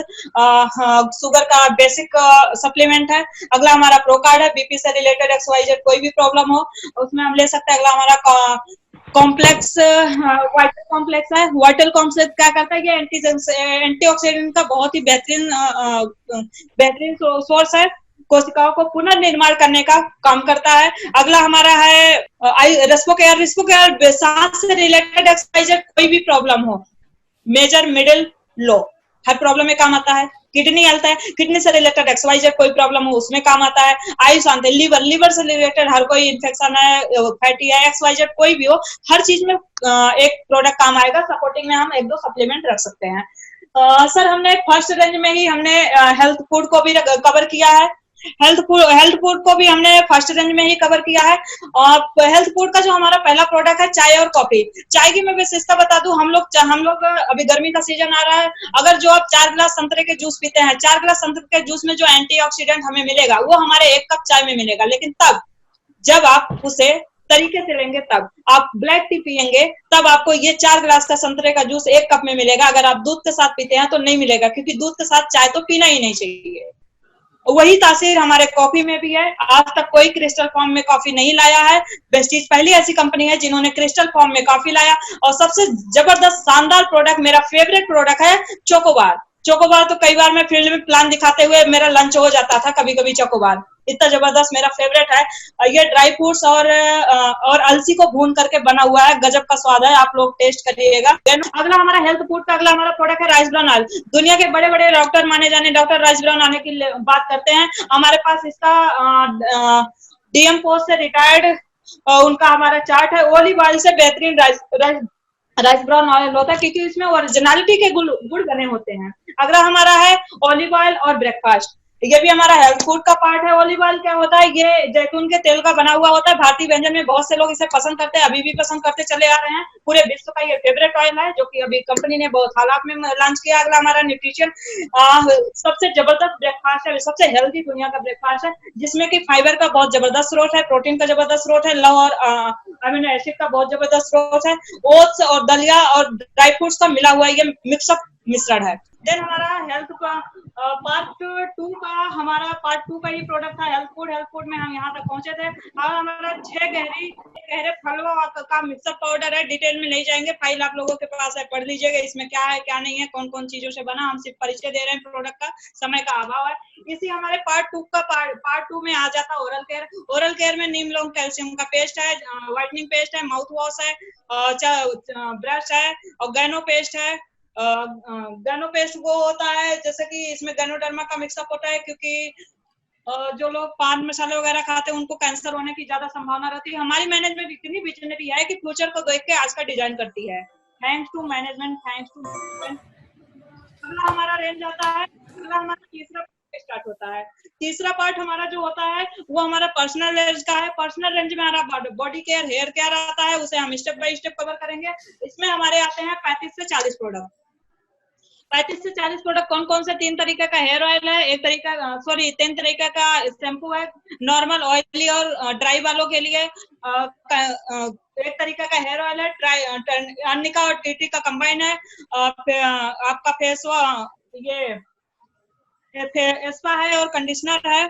शुगर का बेसिक सप्लीमेंट है। अगला हमारा प्रो कार्ड है, बीपी से रिलेटेड XYZ कोई भी प्रॉब्लम हो उसमें हम ले सकते हैं। अगला हमारा कॉम्प्लेक्स वाइटल कॉम्प्लेक्स है। वाइटल कॉम्प्लेक्स क्या करता है, ये एंटीऑक्सीडेंट का बहुत ही बेहतरीन सोर्स है, कोशिकाओं को पुनर्निर्माण करने का काम करता है। अगला हमारा है रेस्पोकेयर सांस से रिलेटेड XYZ कोई भी प्रॉब्लम हो, मेजर मिडिल लो हर प्रॉब्लम में काम आता है। किडनी हेल्थ है, किडनी से रिलेटेड XYZ कोई प्रॉब्लम हो उसमें काम आता है। आयुष शांति, लीवर से रिलेटेड हर कोई इन्फेक्शन है, फैटी है, XYZ कोई भी हो, हर चीज में एक प्रोडक्ट काम आएगा। सपोर्टिंग में हम 1-2 सप्लीमेंट रख सकते हैं। सर हमने फर्स्ट रेंज में ही हमने हेल्थ फूड को भी कवर किया है। हेल्थ फूड को भी हमने फर्स्ट रेंज में ही कवर किया है। और हेल्थ फूड का जो हमारा पहला प्रोडक्ट है चाय और कॉफी। चाय की मैं विशेषता बता दूं, हम लोग अभी गर्मी का सीजन आ रहा है, अगर जो आप 4 गिलास संतरे के जूस पीते हैं, 4 गिलास संतरे के जूस में जो एंटीऑक्सीडेंट हमें मिलेगा वो हमारे 1 कप चाय में मिलेगा। लेकिन तब जब आप उसे तरीके से लेंगे, तब आप ब्लैक टी पियेंगे, तब आपको ये 4 गिलास का संतरे का जूस 1 कप में मिलेगा। अगर आप दूध के साथ पीते हैं तो नहीं मिलेगा, क्योंकि दूध के साथ चाय तो पीना ही नहीं चाहिए। वही तासीर हमारे कॉफी में भी है। आज तक कोई क्रिस्टल फॉर्म में कॉफी नहीं लाया है। वेस्टीज पहली ऐसी कंपनी है जिन्होंने क्रिस्टल फॉर्म में कॉफी लाया। और सबसे जबरदस्त शानदार प्रोडक्ट, मेरा फेवरेट प्रोडक्ट है चोकोबार। चोकोबार तो कई बार मैं फील्ड में प्लान दिखाते हुए मेरा लंच हो जाता था, कभी कभी चोकोबार इतना जबरदस्त मेरा फेवरेट है। ये ड्राई फ्रूट्स और अलसी को भून करके बना हुआ है, गजब का स्वाद है, आप लोग टेस्ट करिएगा। अगला हमारा हेल्थ फूड का अगला हमारा प्रोडक्ट है राइस ब्रान ऑयल। दुनिया के बड़े बड़े डॉक्टर माने जाने डॉक्टर राइस ब्रान ऑयल की बात करते हैं। हमारे पास इसका DM पोस्ट से रिटायर्ड उनका हमारा चार्ट है। ओलिव ऑयल से बेहतरीन राइस ब्राउन ऑयल होता है, क्योंकि इसमें ओरिजिनलिटी के गुण बने होते हैं। अगला हमारा है ऑलिव ऑयल और ब्रेकफास्ट। ये भी हमारा हेल्थ फूड का पार्ट है। ऑलिव ऑयल क्या होता है, ये जैतून के तेल का बना हुआ होता है। भारतीय व्यंजन में बहुत से लोग इसे पसंद करते हैं, अभी भी पसंद करते चले आ रहे हैं। पूरे विश्व का ये फेवरेट ऑयल है, जो कि अभी कंपनी ने बहुत हालात में लॉन्च किया। अगला हमारा न्यूट्रिशन, सबसे जबरदस्त ब्रेकफास्ट है, सबसे हेल्दी दुनिया का ब्रेकफास्ट है, जिसमें कि फाइबर का बहुत जबरदस्त स्रोत है, प्रोटीन का जबरदस्त स्रोत है, लव और अमीनो एसिड का बहुत जबरदस्त स्रोत है, ओट्स और दलिया और ड्राई फ्रूट्स का मिला हुआ ये मिक्सअप मिश्रण है। देन हमारा हेल्थ का पार्ट टू का ये प्रोडक्ट था हेल्थ फूड में हम यहाँ तक पहुंचे थे। और हमारा 6 गहरे फलों का मिक्सअप पाउडर है। डिटेल में नहीं जाएंगे, फाइल आप लोगों के पास है, पढ़ लीजिएगा इसमें क्या है क्या नहीं है, कौन कौन चीजों से बना। हम सिर्फ परिचय दे रहे हैं प्रोडक्ट का, समय का अभाव है। इसी हमारे पार्ट टू में आ जाता ओरल केयर। ओरल केयर में नीम लौंग कैल्शियम का पेस्ट है, व्हाइटनिंग पेस्ट है, माउथ वॉश है, ब्रश है और गैनो पेस्ट है। गैनो पेस्ट वो होता है जैसे कि इसमें गैनोडर्मा का मिक्सअप होता है, क्योंकि जो लोग पान मसाले वगैरह खाते हैं उनको कैंसर होने की ज्यादा संभावना रहती है। हमारी मैनेजमेंट इतनी विजनरी है कि फ्यूचर को देख के आज का डिजाइन करती है। Thanks to management, thanks to. अगला हमारा रेंज आता है, अगला हमारा तीसरा स्टार्ट होता है। तीसरा पार्ट हमारा जो होता है वो हमारा पर्सनल रेंज का है। पर्सनल रेंज में हमारा बॉडी केयर, हेयर केयर आता है, उसे हम स्टेप बाय स्टेप कवर करेंगे। इसमें हमारे आते हैं 35 से 40 प्रोडक्ट। 35 से 40 प्रोडक्ट कौन कौन से? 3 तरीके का हेयर ऑयल है, 3 तरीके का शैम्पू है, नॉर्मल ऑयली और ड्राई वालों के लिए। एक तरीका का हेयर ऑयल है, अर्निका और टीटी का कंबाइन है। आपका फेस ये एस्पा है और कंडीशनर है।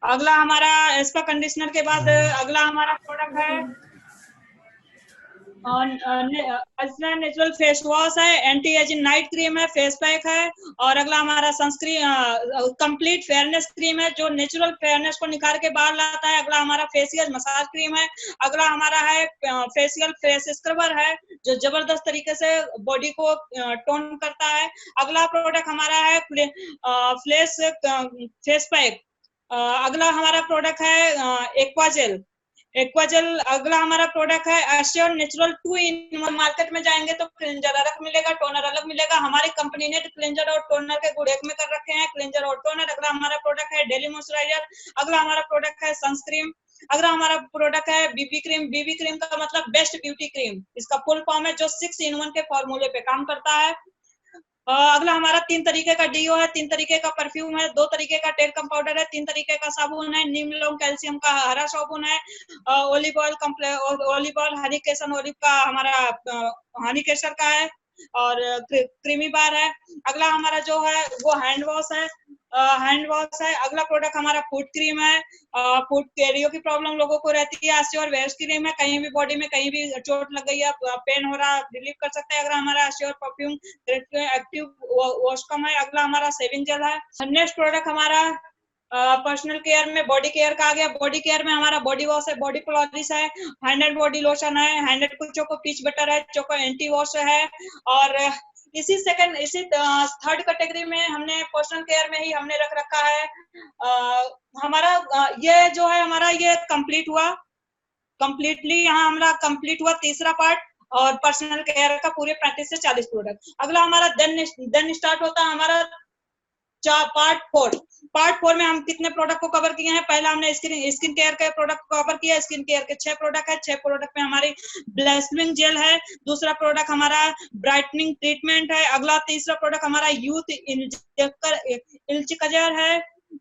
अगला हमारा एस्पा कंडीशनर के बाद अगला हमारा प्रोडक्ट है नेचुरल फेस वॉश है, एंटी एजिंग नाइट क्रीम है, फेस पैक है। और अगला हमारा सनस्क्रीन कंप्लीट फेयरनेस क्रीम है, जो नेचुरल फेयरनेस को निखार के बाहर लाता है। अगला हमारा फेशियल मसाज क्रीम है। अगला हमारा है फेशियल फेस स्क्रबर है, जो जबरदस्त तरीके से बॉडी को टोन करता है। अगला प्रोडक्ट हमारा है फेस पैक। अगला हमारा प्रोडक्ट है एक्वाजेल। अगला हमारा प्रोडक्ट है एश्योर नेचुरल 2-in-1। मार्केट में जाएंगे तो क्लेंजर अलग मिलेगा, टोनर अलग मिलेगा। हमारी कंपनी ने क्लेंजर और टोनर के गुण एक में कर रखे हैं, क्लेंजर और टोनर। अगला हमारा प्रोडक्ट है डेली मॉइस्चराइजर। अगला हमारा प्रोडक्ट है सनस्क्रीन। अगला हमारा प्रोडक्ट है बीबी क्रीम। बीबी क्रीम का मतलब बेस्ट ब्यूटी क्रीम, इसका फुल फॉर्म है, जो 6-in-1 के फॉर्मूले पे काम करता है। अगला हमारा 3 तरीके का डीओ है, 3 तरीके का परफ्यूम है, 2 तरीके का टेल्कम पाउडर है, 3 तरीके का साबुन है, नीम लौंग कैल्शियम का हरा साबुन है, ऑलिव ऑयल हनी केसर ऑलिव का हमारा हनी केसर का है और क्रीमी बार है। अगला हमारा जो है वो हैंड वॉश है। अगला प्रोडक्ट हमारा फूड क्रीम है। फूड कैरियो की प्रॉब्लम लोगों को रहती है, एश्योर वेस्ट क्रीम है, कहीं भी बॉडी में कहीं भी चोट लग गई है, पेन हो रहा, रिलीफ कर सकते हैं। अगला हमारा एश्योर परफ्यूम एक्टिव वॉशकम है। अगला हमारा सेविंग जेल है। नेक्स्ट प्रोडक्ट हमारा पर्सनल केयर में बॉडी केयर का आ गया। बॉडी केयर में हमारा बॉडी वॉश है, बॉडी पॉलिश है, हैंड एंड बॉडी लोशन है, hand and choco peach butter है, चोको एंटी वॉश है और इसी थर्ड कैटेगरी में हमने पर्सनल केयर में ही हमने रख रखा है। हमारा ये जो है हमारा ये कंप्लीट हुआ, कंप्लीटली यहाँ हमारा कंप्लीट हुआ तीसरा पार्ट, और पर्सनल केयर का पूरे 35 से 40 प्रोडक्ट। अगला हमारा देन स्टार्ट होता है हमारा पार्ट 4 में हम कितने प्रोडक्ट को कवर किए हैं। पहला हमने स्किन केयर के प्रोडक्ट को कवर किया। स्किन केयर के 6 प्रोडक्ट है। 6 प्रोडक्ट में हमारी ब्लेसमिंग जेल है। दूसरा प्रोडक्ट हमारा ब्राइटनिंग ट्रीटमेंट है। अगला तीसरा प्रोडक्ट हमारा यूथ इल्चिकजर है।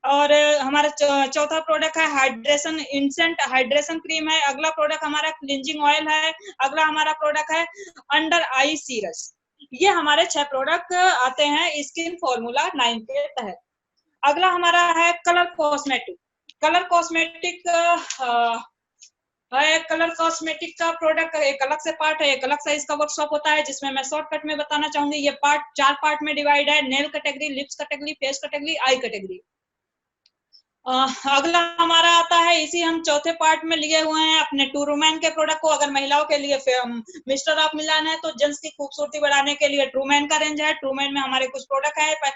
और हमारा चौथा प्रोडक्ट है हाइड्रेशन इंसेंट हाइड्रेशन क्रीम है। अगला प्रोडक्ट हमारा क्लिंजिंग ऑयल है। अगला हमारा प्रोडक्ट है अंडर आई सीरस। ये हमारे 6 प्रोडक्ट आते हैं स्किन फॉर्मूला 9 के तहत। अगला हमारा है कलर कॉस्मेटिक। कलर कॉस्मेटिक है, कलर कॉस्मेटिक का प्रोडक्ट एक अलग से पार्ट है, एक अलग से इसका वर्कशॉप होता है, जिसमें मैं शॉर्टकट में बताना चाहूंगी। ये पार्ट 4 पार्ट में डिवाइड है। Nail category, lips category, face category, I category. अगला हमारा आता है, इसी हम चौथे पार्ट में लिए हुए हैं अपने टू वुमेन के प्रोडक्ट को। अगर महिलाओं के लिए मिस्टर ऑफ मिलान है, तो जेंट्स की खूबसूरती बढ़ाने के लिए ट्रूमैन का रेंज है। ट्रूमैन में हमारे कुछ प्रोडक्ट है।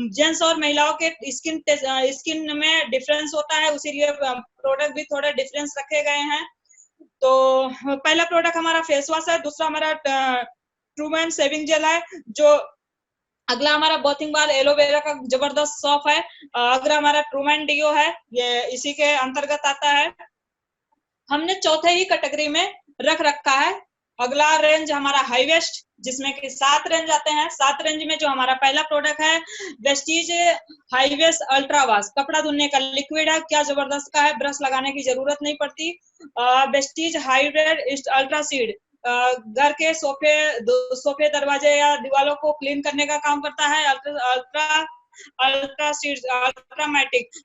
जेंट्स और महिलाओं के स्किन में डिफरेंस होता है, उसीलिए प्रोडक्ट भी थोड़े डिफरेंस रखे गए हैं। तो पहला प्रोडक्ट हमारा फेस वॉश है। दूसरा हमारा ट्रूमैन शेविंग जेल है। जो अगला हमारा बॉथिंग बार एलोवेरा का जबरदस्त सॉफ है। अगला हमारा ट्रूमैन डियो है, ये इसी के अंतर्गत आता है। हमने चौथे ही कैटेगरी में रख रखा है। अगला रेंज हमारा हाई वेस्ट, जिसमें कि 7 रेंज आते हैं। 7 रेंज में जो हमारा पहला प्रोडक्ट है Vestige high waist ultra wash, कपड़ा धुलने का लिक्विड है। क्या जबरदस्त का है, ब्रश लगाने की जरूरत नहीं पड़ती। Vestige high waist ultra seed घर के सोफे दरवाजे या दीवारों को क्लीन करने का काम करता है।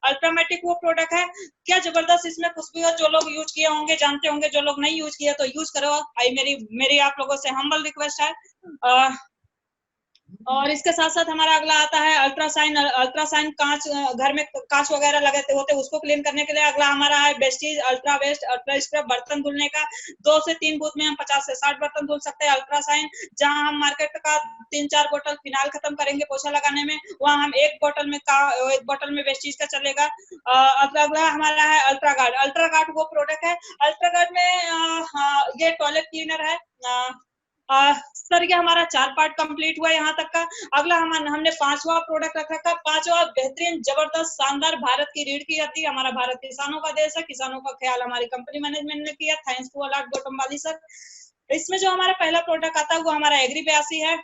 अल्ट्रामेटिक वो प्रोडक्ट है। क्या जबरदस्त इसमें खुशबू है। जो लोग यूज किए होंगे जानते होंगे, जो लोग नहीं यूज किए तो यूज करो। मेरी आप लोगों से हम्बल रिक्वेस्ट है। और इसके साथ साथ हमारा अगला आता है अल्ट्रासाइन कांच, घर में कांच वगैरह लगे होते हैं उसको क्लीन करने के लिए। अगला हमारा है Vestige ultra waste ultra scrub, बर्तन धुलने का। 2 से 3 बूथ में हम 50 से 60 बर्तन धुल सकते हैं। अल्ट्रासाइन, जहां हम मार्केट का 3-4 बोतल फिनाइल खत्म करेंगे पोछा लगाने में, वहां हम एक बोतल में वेस्टीज का चलेगा। अगला हमारा है अल्ट्रा गार्ड वो प्रोडक्ट है। अल्ट्रा गार्ड में ये टॉयलेट क्लीनर है। सर ये हमारा 4 पार्ट कंप्लीट हुआ यहाँ तक का। अगला हमने 5वां प्रोडक्ट रख रखा। 5वां बेहतरीन जबरदस्त शानदार भारत की रीढ़ की हड्डी। हमारा भारत किसानों का देश है। किसानों का ख्याल हमारी कंपनी मैनेजमेंट ने किया। थैंक्स टू अलॉट बॉटम वाली सर। इसमें जो हमारा पहला प्रोडक्ट आता है वो हमारा एग्री 82 है।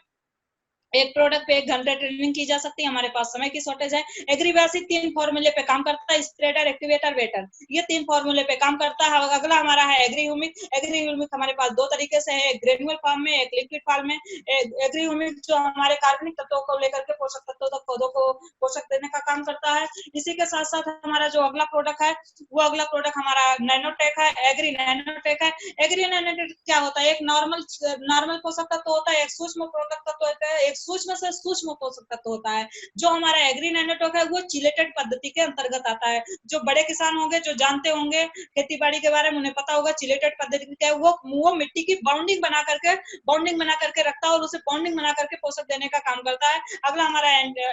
एक प्रोडक्ट पे 1 घंटे ट्रेनिंग की जा सकती है। हमारे पास समय की शॉर्टेज है। एग्री 82 3 फॉर्मूले पे काम करता है, स्प्रेडर, एक्टिवेटर, वेटर, ये 3 फॉर्मूले पे काम करता है। अगला हमारा है एग्री ह्यूमिक। एग्री ह्यूमिक हमारे पास 2 तरीके से है, एक ग्रेनुअल फॉर्म में, एक लिक्विड फॉर्म में। एग्री ह्यूमिक जो हमारे कार्बनिक तत्वों को लेकर के पोषक तत्वों तक पौधों को पोषक देने का काम करता है। इसी के साथ साथ हमारा जो अगला प्रोडक्ट है वो अगला प्रोडक्ट हमारा नैनोटेक है, एग्री नैनोटेक है। एग्री नैनोटेक क्या होता है, एक नॉर्मल पोषक तत्व होता है, एक सूक्ष्म पोषक तत्व होता है, एक सूक्ष्म से सूक्ष्म पोषक तत्व होता है। जो हमारा एग्री नैनोटेक है वो चिलेटेड पद्धति के अंतर्गत आता है। जो बड़े किसान होंगे, जो जानते होंगे खेती बाड़ी के बारे में, उन्हें पता होगा चिलेटेड पद्धति क्या है। वो मिट्टी की बाउंडिंग बना करके रखता है और उसे बाउंडिंग बना करके पोषक देने का काम करता है। अगला हमारा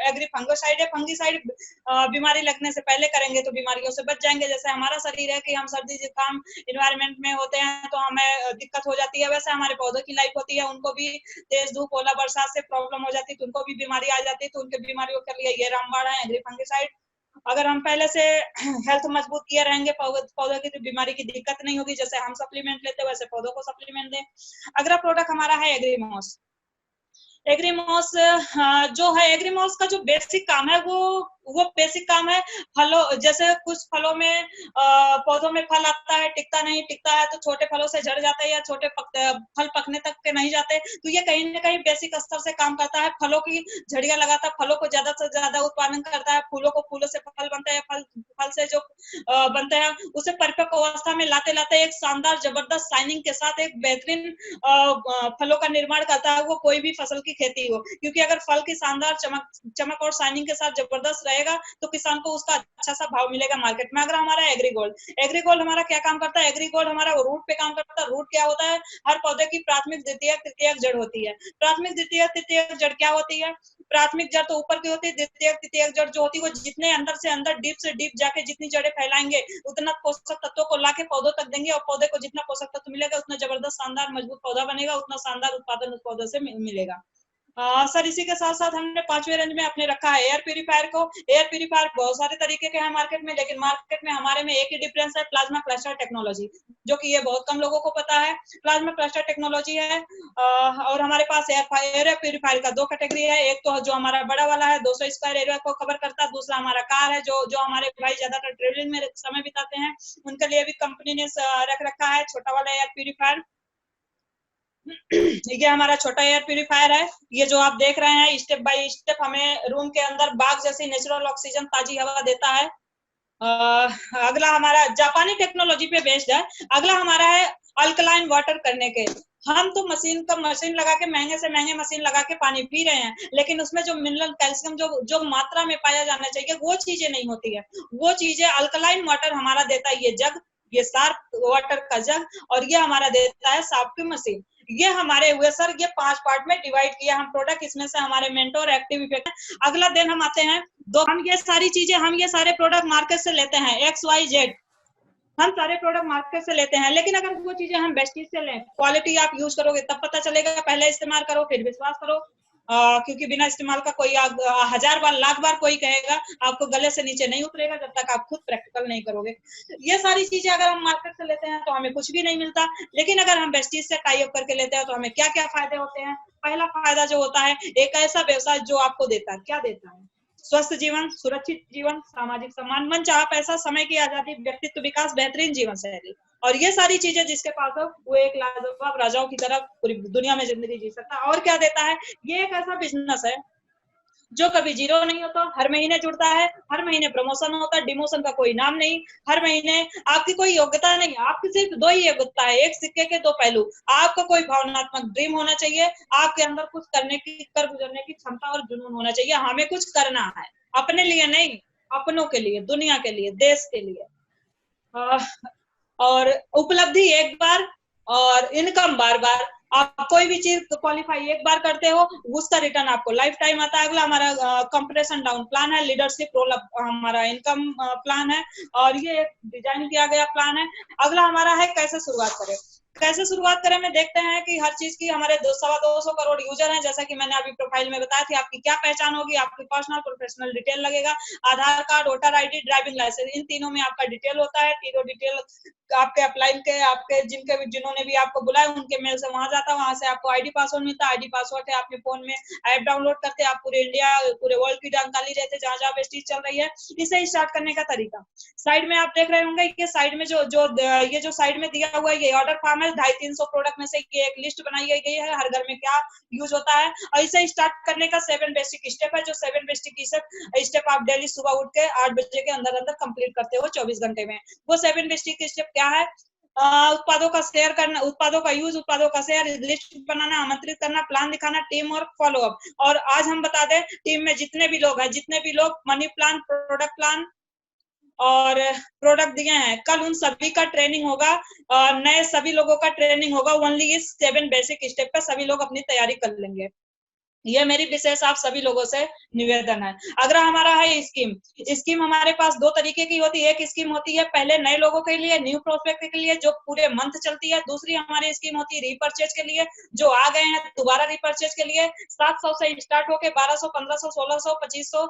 एग्री फंगोसाइड है। फंगीसाइड बीमारी लगने से पहले करेंगे तो बीमारियों से बच जाएंगे। जैसे हमारा शरीर है कि हम सर्दी जुकाम इन्वायरमेंट में होते हैं तो हमें दिक्कत हो जाती है, वैसे हमारे पौधों की लाइफ होती है, उनको भी तेज धूप ओला बरसात से प्रॉब्लम हो जाती है, तो उनको भी बीमारी आ जाती है। तो उनके बीमारियों के लिए ये रामबाण है एग्री फंगीसाइड। अगर हम पहले से हेल्थ मजबूत किए रहेंगे पौधों की, तो बीमारी की दिक्कत नहीं होगी। जैसे हम सप्लीमेंट लेते हैं वैसे पौधों को सप्लीमेंट दें। अगला प्रोडक्ट हमारा है एग्रीमॉस। एग्रीमॉस जो है, एग्रीमॉस का जो बेसिक काम है वो बेसिक काम है फलों, जैसे कुछ फलों में पौधों में फल आता है, टिकता है तो छोटे फलों से झड़ जाता है या छोटे फल पकने तक के नहीं जाते, तो ये कहीं ना कहीं बेसिक स्तर से काम करता है। फलों की झड़ियां लगाता है, फलों को ज्यादा से ज्यादा उत्पादन करता है। फूलों से फल बनता है, फल से जो बनते हैं, उसे परिपक्व अवस्था में लाते लाते एक शानदार जबरदस्त शाइनिंग के साथ एक बेहतरीन फलों का निर्माण करता है, वो कोई भी फसल की खेती हो। क्योंकि अगर फल की शानदार चमक और शाइनिंग के साथ जबरदस्त रहेगा तो किसान को उसका अच्छा सा भाव मिलेगा मार्केट में। अगर हमारा एग्रीगोल्ड हमारा क्या काम करता है, एग्रीगोल्ड हमारा रूट पे काम करता है। रूट क्या होता है, हर पौधे की प्राथमिक द्वितीयक तृतीयक जड़ होती है। प्राथमिक द्वितीयक तृतीयक जड़ क्या होती है, प्राथमिक जड़ तो ऊपर की होती है, द्वितीयक तृतीयक जड़ जो होती है वो जितने अंदर से अंदर डीप से डीप जाके जितनी जड़ें फैलाएंगे उतना पोषक तत्वों को लाके पौधों तक देंगे, और पौधे को जितना पोषक तत्व मिलेगा उतना जबरदस्त शानदार मजबूत पौधा बनेगा, उतना शानदार उत्पादन उस पौधे से मिलेगा। सर इसी के साथ साथ हमने 5वें रेंज में अपने रखा है एयर प्यूरीफायर को। एयर प्यूरीफायर बहुत सारे तरीके के हैं मार्केट में, लेकिन मार्केट में हमारे में एक ही डिफरेंस है, प्लाज्मा क्लस्टर टेक्नोलॉजी, जो कि ये बहुत कम लोगों को पता है। प्लाज्मा क्लस्टर टेक्नोलॉजी है। और हमारे पास एयर प्यूरीफायर का 2 कैटेगरी है, एक तो जो हमारा बड़ा वाला है 200 स्क्वायर एरिया को कवर करता है, दूसरा हमारा कार है जो हमारे भाई ज्यादातर ट्रेवलिंग में समय बिताते हैं, उनके लिए भी कंपनी ने रख रखा है छोटा वाला एयर प्यूरीफायर। ये हमारा छोटा एयर प्यूरीफायर है। ये जो आप देख रहे हैं स्टेप बाय स्टेप हमें रूम के अंदर बाग जैसी नेचुरल ऑक्सीजन ताजी हवा देता है। अगला हमारा जापानी टेक्नोलॉजी पे बेस्ड है। अगला हमारा है अल्कलाइन वाटर करने के। हम तो मशीन लगा के महंगे से महंगे मशीन लगा के पानी पी रहे हैं, लेकिन उसमें जो मिनरल कैल्शियम जो मात्रा में पाया जाना चाहिए वो चीजें नहीं होती है। वो चीजें अल्कलाइन वाटर हमारा देता है ये जग, ये शार्प वाटर का जग, और ये हमारा देता है साफ की मशीन। ये हमारे हुए सर, ये 5 पार्ट में डिवाइड किया हम प्रोडक्ट, इसमें से हमारे मेंटोर एक्टिव इफेक्ट। अगला दिन हम आते हैं हम ये सारे प्रोडक्ट मार्केट से लेते हैं, XYZ हम सारे प्रोडक्ट मार्केट से लेते हैं, लेकिन अगर वो चीजें हम बेस्टीज से लें, क्वालिटी आप यूज करोगे तब पता चलेगा। पहले इस्तेमाल करो फिर विश्वास करो, क्योंकि बिना इस्तेमाल का कोई 1000 बार लाख बार कोई कहेगा, आपको गले से नीचे नहीं उतरेगा जब तक आप खुद प्रैक्टिकल नहीं करोगे। ये सारी चीजें अगर हम मार्केट से लेते हैं तो हमें कुछ भी नहीं मिलता, लेकिन अगर हम बेस्टीज से टाई अप करके लेते हैं तो हमें क्या क्या फायदे होते हैं। पहला फायदा जो होता है, एक ऐसा व्यवसाय जो आपको देता है, क्या देता है, स्वस्थ जीवन, सुरक्षित जीवन, सामाजिक सम्मान, मन चाहा पैसा, समय की आजादी, व्यक्तित्व विकास, बेहतरीन जीवन शैली। और ये सारी चीजें जिसके पास हो वो एक लाजवाब राजाओं की तरह पूरी दुनिया में जिंदगी जी सकता है। और क्या देता है, ये एक ऐसा बिजनेस है जो कभी जीरो नहीं होता, हर महीने जुड़ता है, हर महीने प्रमोशन होता है, डिमोशन का कोई नाम नहीं, हर महीने आपकी कोई योग्यता नहीं, आपकी सिर्फ 2 ही योग्यता है, एक सिक्के के 2 पहलू। आपका कोई भावनात्मक ड्रीम होना चाहिए, आपके अंदर कुछ करने की, कर गुजरने की क्षमता और जुनून होना चाहिए। हमें कुछ करना है, अपने लिए नहीं, अपनों के लिए, दुनिया के लिए, देश के लिए। और उपलब्धि एक बार और इनकम बार बार। आप कोई भी चीज क्वालिफाई एक बार करते हो, उसका रिटर्न आपको लाइफ टाइम आता है। अगला हमारा कंप्रेशन डाउन प्लान है, लीडरशिप रोल हमारा इनकम प्लान है, और ये एक डिजाइन किया गया प्लान है। अगला हमारा है कैसे शुरुआत करें। कैसे शुरुआत करें में देखते हैं कि हर चीज की हमारे 200 करोड़ यूजर हैं, जैसा कि मैंने अभी प्रोफाइल में बताया थी। आपकी क्या पहचान होगी, आपकी पर्सनल प्रोफेशनल डिटेल लगेगा, Aadhaar card, voter ID, driving licence, इन तीनों में आपका डिटेल होता है। तीनों डिटेल आपके अपलाइन के, आपके जिन्होंने भी आपको बुलाया उनके मेल से वहां जाता है, वहां से आपको आईडी पासवर्ड मिलता है। आईडी पासवर्ड है, आपके फोन में ऐप डाउनलोड करते हैं, आप पूरे इंडिया, पूरे वर्ल्ड की जानकारी लेते हैं, जहां जहां बेस्टीज चल रही है। इसे स्टार्ट करने का तरीका साइड में आप देख रहे होंगे कि साइड में ये जो साइड में दिया हुआ है, ये ऑर्डर फॉर्म है। 250-300 प्रोडक्ट में से ये एक लिस्ट बनाई गई है, हर घर में क्या यूज होता है। और इसे स्टार्ट करने का 7 बेसिक स्टेप है, जो 7 बेसिक स्टेप आप डेली सुबह उठ के 8 बजे के अंदर अंदर कंप्लीट करते हो 24 घंटे में। वो 7 बेसिक स्टेप क्या है, उत्पादों का शेयर करना, उत्पादों का यूज, उत्पादों का शेयर, लिस्ट बनाना, आमंत्रित करना, प्लान दिखाना, टीम वर्क, फॉलो अप। और आज हम बता दें, टीम में जितने भी लोग हैं, जितने भी लोग मनी प्लान, प्रोडक्ट प्लान और प्रोडक्ट दिए हैं, कल उन सभी का ट्रेनिंग होगा, नए सभी लोगों का ट्रेनिंग होगा। ओनली इस 7 बेसिक स्टेप पे सभी लोग अपनी तैयारी कर लेंगे। ये मेरी विशेष आप सभी लोगों से निवेदन है। अगला हमारा है स्कीम हमारे पास 2 तरीके की होती है। एक स्कीम होती है पहले नए लोगों के लिए, न्यू प्रोस्पेक्ट के लिए, जो पूरे मंथ चलती है। दूसरी हमारी स्कीम होती है रीपर्चेज के लिए, जो आ गए हैं दोबारा रीपर्चेज के लिए। 700 से स्टार्ट होके 1200, 1500, 1600, 2500,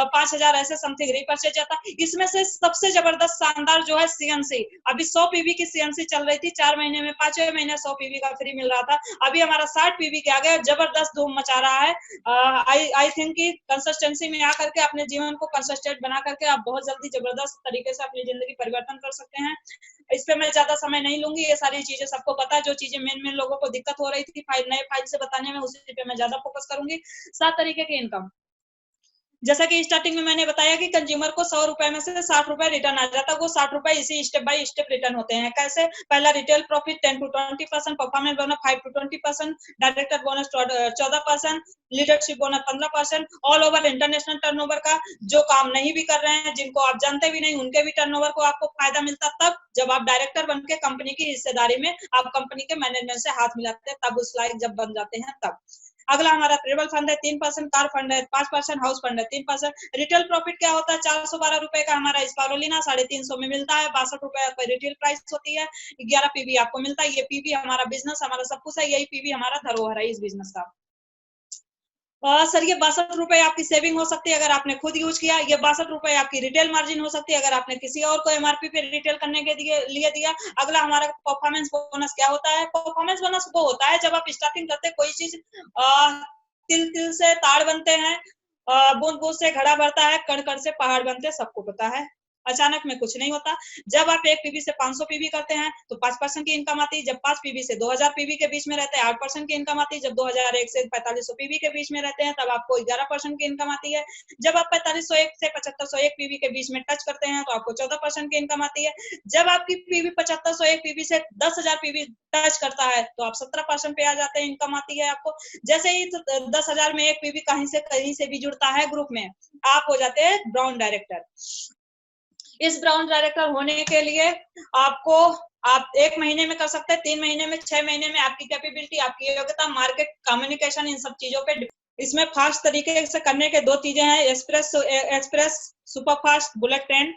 5000 ऐसे समथिंग रीपर्चेज जाता है। इसमें से सबसे जबरदस्त शानदार जो है सीएनसी, अभी 100 पीवी की सीएनसी चल रही थी 4 महीने में, 5वें महीने 100 पीवी का फ्री मिल रहा था। अभी हमारा 60 पीवी के आ गया, जबरदस्त धूम मचा रहा है। आई थिंक कि कंसिस्टेंसी में आकर के अपने जीवन को कंसिस्टेंट बना करके आप बहुत जल्दी जबरदस्त तरीके से अपनी जिंदगी परिवर्तन कर सकते हैं। इस पे मैं ज्यादा समय नहीं लूंगी, ये सारी चीजें सबको पता है। जो चीजें मेन लोगों को दिक्कत हो रही थी नए फाइल से बताने में, उसी पे मैं ज्यादा फोकस करूंगी। 7 तरीके की इनकम, जैसा कि स्टार्टिंग में मैंने बताया कि कंज्यूमर को 100 रुपए में से 60 रुपए रिटर्न आ जाता है, वो 60 रुपए इसी स्टेप बाय स्टेप रिटर्न होते हैं। कैसे? पहला retail profit 10 to 20%, performance bonus 5 to 20%, director bonus 14%, leadership bonus 15%, all over international turnover का, जो काम नहीं भी कर रहे हैं, जिनको आप जानते भी नहीं, उनके भी टर्नओवर को आपको फायदा मिलता तब जब आप डायरेक्टर बन के कंपनी की हिस्सेदारी में आप कंपनी के मैनेजमेंट से हाथ मिलाते हैं, तब उस लायक जब बन जाते हैं तब। अगला हमारा ट्रेवल फंड है 3%, कार फंड है 5%, हाउस फंड है 3%। रिटेल प्रॉफिट क्या होता है? 412 रुपए का हमारा स्पारोलिना 350 में मिलता है, 62 रुपए पर रिटेल प्राइस होती है, 11 पीवी आपको मिलता है। ये पीवी हमारा बिजनेस, हमारा सब कुछ है, यही पीवी हमारा धरोहर है इस बिजनेस का। सर ये 62 रुपए आपकी सेविंग हो सकती है अगर आपने खुद यूज किया, ये 62 रुपए आपकी रिटेल मार्जिन हो सकती है अगर आपने किसी और को एमआरपी पे रिटेल करने के लिए दिया। अगला हमारा परफॉर्मेंस बोनस क्या होता है? परफॉर्मेंस बोनस वो होता है जब आप स्टार्टिंग करते कोई चीज तिल तिल से ताड़ बनते हैं, बूंद बूंद से घड़ा भरता है, कण कण से पहाड़ बनते हैं, सबको पता है। अचानक में कुछ नहीं होता। जब आप 1 पीवी से 500 पीवी करते हैं तो 5% की इनकम आती है। जब 5 पीवी से 2000 पीवी के बीच में रहते हैं 8% की इनकम आती है। जब 2001 से 4500 पीवी के बीच में रहते हैं तब आपको 11% की इनकम आती है। जब आप 4501 से 7501 पीवी के बीच में टच करते हैं तो आपको 14% की इनकम आती है। जब आपकी पीवी 7501 पीवी से 10,000 पीवी टच करता है तो आप 17% पे आ जाते हैं, इनकम आती है आपको। जैसे ही 10,000 में एक पीवी कहीं से भी जुड़ता है ग्रुप में, आप हो जाते हैं ब्राउन डायरेक्टर। इस ब्राउन डायरेक्टर होने के लिए आपको आप 1 महीने में कर सकते हैं, 3 महीने में, 6 महीने में, आपकी कैपेबिलिटी, आपकी योग्यता, मार्केट, कम्युनिकेशन, इन सब चीजों पे। इसमें फास्ट तरीके से करने के 2 चीजें हैं, express super fast bullet train.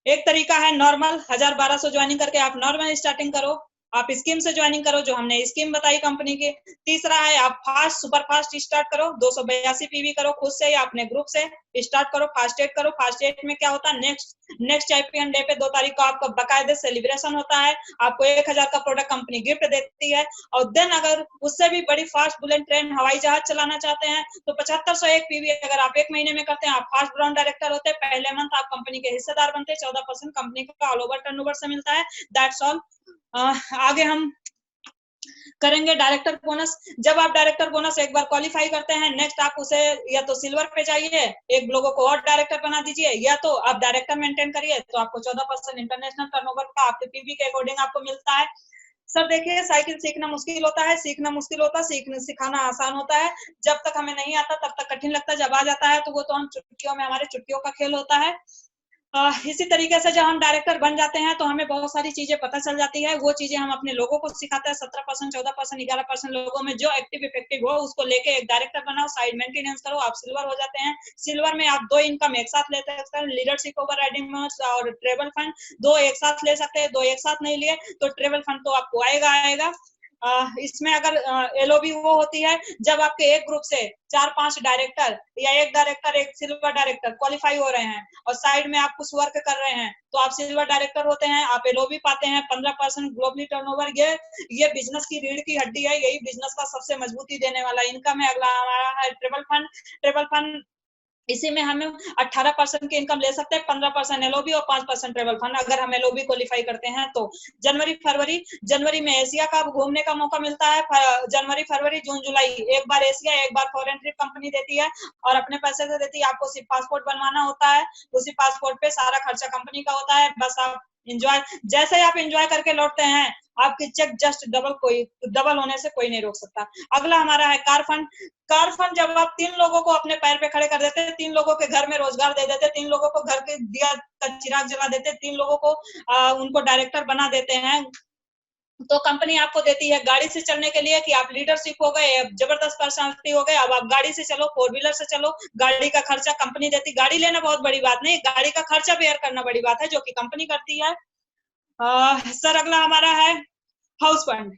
एक तरीका है नॉर्मल, 1000-1200 ज्वाइनिंग करके आप नॉर्मल स्टार्टिंग करो, आप स्कीम से ज्वाइनिंग करो जो हमने स्कीम बताई कंपनी की। तीसरा है आप फास्ट सुपर फास्ट स्टार्ट करो, 282 पीवी करो खुद से या अपने ग्रुप से स्टार्ट करो, फास्ट एड करो। फास्ट एड में क्या होता है? नेक्स्ट चैंपियन डे पे 2 तारीख को आपका बकायदे सेलिब्रेशन होता है, आपको 1000 का प्रोडक्ट कंपनी गिफ्ट देती है। और देन अगर उससे भी बड़ी फास्ट बुलेट ट्रेन हवाई जहाज चलाना चाहते हैं तो 7501 पीवी अगर आप 1 महीने में करते हैं, आप फास्ट ब्राउन डायरेक्टर होते हैं। पहले मंथ आप कंपनी के हिस्सेदार बनते हैं, 14% कंपनी का ऑल ओवर टर्नओवर से मिलता है। That's all. आगे हम करेंगे डायरेक्टर बोनस। जब आप डायरेक्टर बोनस एक बार क्वालिफाई करते हैं, नेक्स्ट आप उसे या तो सिल्वर पे जाइए, एक लोगों को और डायरेक्टर बना दीजिए, या तो आप डायरेक्टर मेंटेन करिए तो आपको 14% इंटरनेशनल टर्नओवर का आपके पीवी के अकॉर्डिंग आपको मिलता है। सर देखिए, साइकिल सीखना मुश्किल होता है, सीखना मुश्किल होता है, सिखाना आसान होता है। जब तक हमें नहीं आता तब तक कठिन लगता है, जब आ जाता है तो वो तो हम चुटकियों में, हमारे चुटकियों का खेल होता है। इसी तरीके से जब हम डायरेक्टर बन जाते हैं तो हमें बहुत सारी चीजें पता चल जाती है, वो चीजें हम अपने लोगों को सिखाते हैं। 17%, 14%, 11% लोगों में जो एक्टिव इफेक्टिव हो उसको लेके एक डायरेक्टर बनाओ, साइड मेंटेनेंस करो, आप सिल्वर हो जाते हैं। सिल्वर में आप 2 इनकम एक साथ ले सकते हैं, लीडरशिप ओवर राइडिंग और ट्रेवल फंड 2 एक साथ ले सकते हैं। 2 एक साथ नहीं लिए तो ट्रेवल फंड तो आपको आएगा। इसमें अगर एलओबी वो होती है जब आपके एक ग्रुप से 4-5 डायरेक्टर या एक डायरेक्टर, एक सिल्वर डायरेक्टर क्वालिफाई हो रहे हैं और साइड में आप कुछ वर्क कर रहे हैं तो आप सिल्वर डायरेक्टर होते हैं, आप एलओबी पाते हैं। 15% ग्लोबली टर्नओवर, ये बिजनेस की रीढ़ की हड्डी है, यही बिजनेस का सबसे मजबूती देने वाला इनकम है। अगला हमारा है ट्रेवल फंड। इसी में हमें 18% की इनकम ले सकते हैं, 15% एलओबी और 5% ट्रेवल फंड अगर हम एलओबी क्वालिफाई करते हैं तो। जनवरी में एशिया का घूमने का मौका मिलता है। जनवरी, फरवरी, जून, जुलाई, एक बार एशिया, एक बार फॉरेन ट्रिप कंपनी देती है और अपने पैसे से देती है। आपको सिर्फ पासपोर्ट बनवाना होता है, उसी पासपोर्ट पे सारा खर्चा कंपनी का होता है, बस आप एंजॉय, जैसे ही आप एंजॉय करके लौटते हैं आपकी चेक जस्ट डबल होने से कोई नहीं रोक सकता। अगला हमारा है कार फंड। जब आप 3 लोगों को अपने पैर पे खड़े कर देते हैं, 3 लोगों के घर में रोजगार दे देते हैं, 3 लोगों को घर के दिया का चिराग जला देते हैं, 3 लोगों को उनको डायरेक्टर बना देते हैं, तो कंपनी आपको देती है गाड़ी से चलने के लिए कि आप लीडरशिप हो गए, जबरदस्त पर्सनालिटी हो गए, अब आप गाड़ी से चलो, 4 व्हीलर से चलो। गाड़ी का खर्चा कंपनी देती, गाड़ी लेना बहुत बड़ी बात नहीं, गाड़ी का खर्चा बेयर करना बड़ी बात है जो कि कंपनी करती है। सर अगला हमारा है हाउस फंड।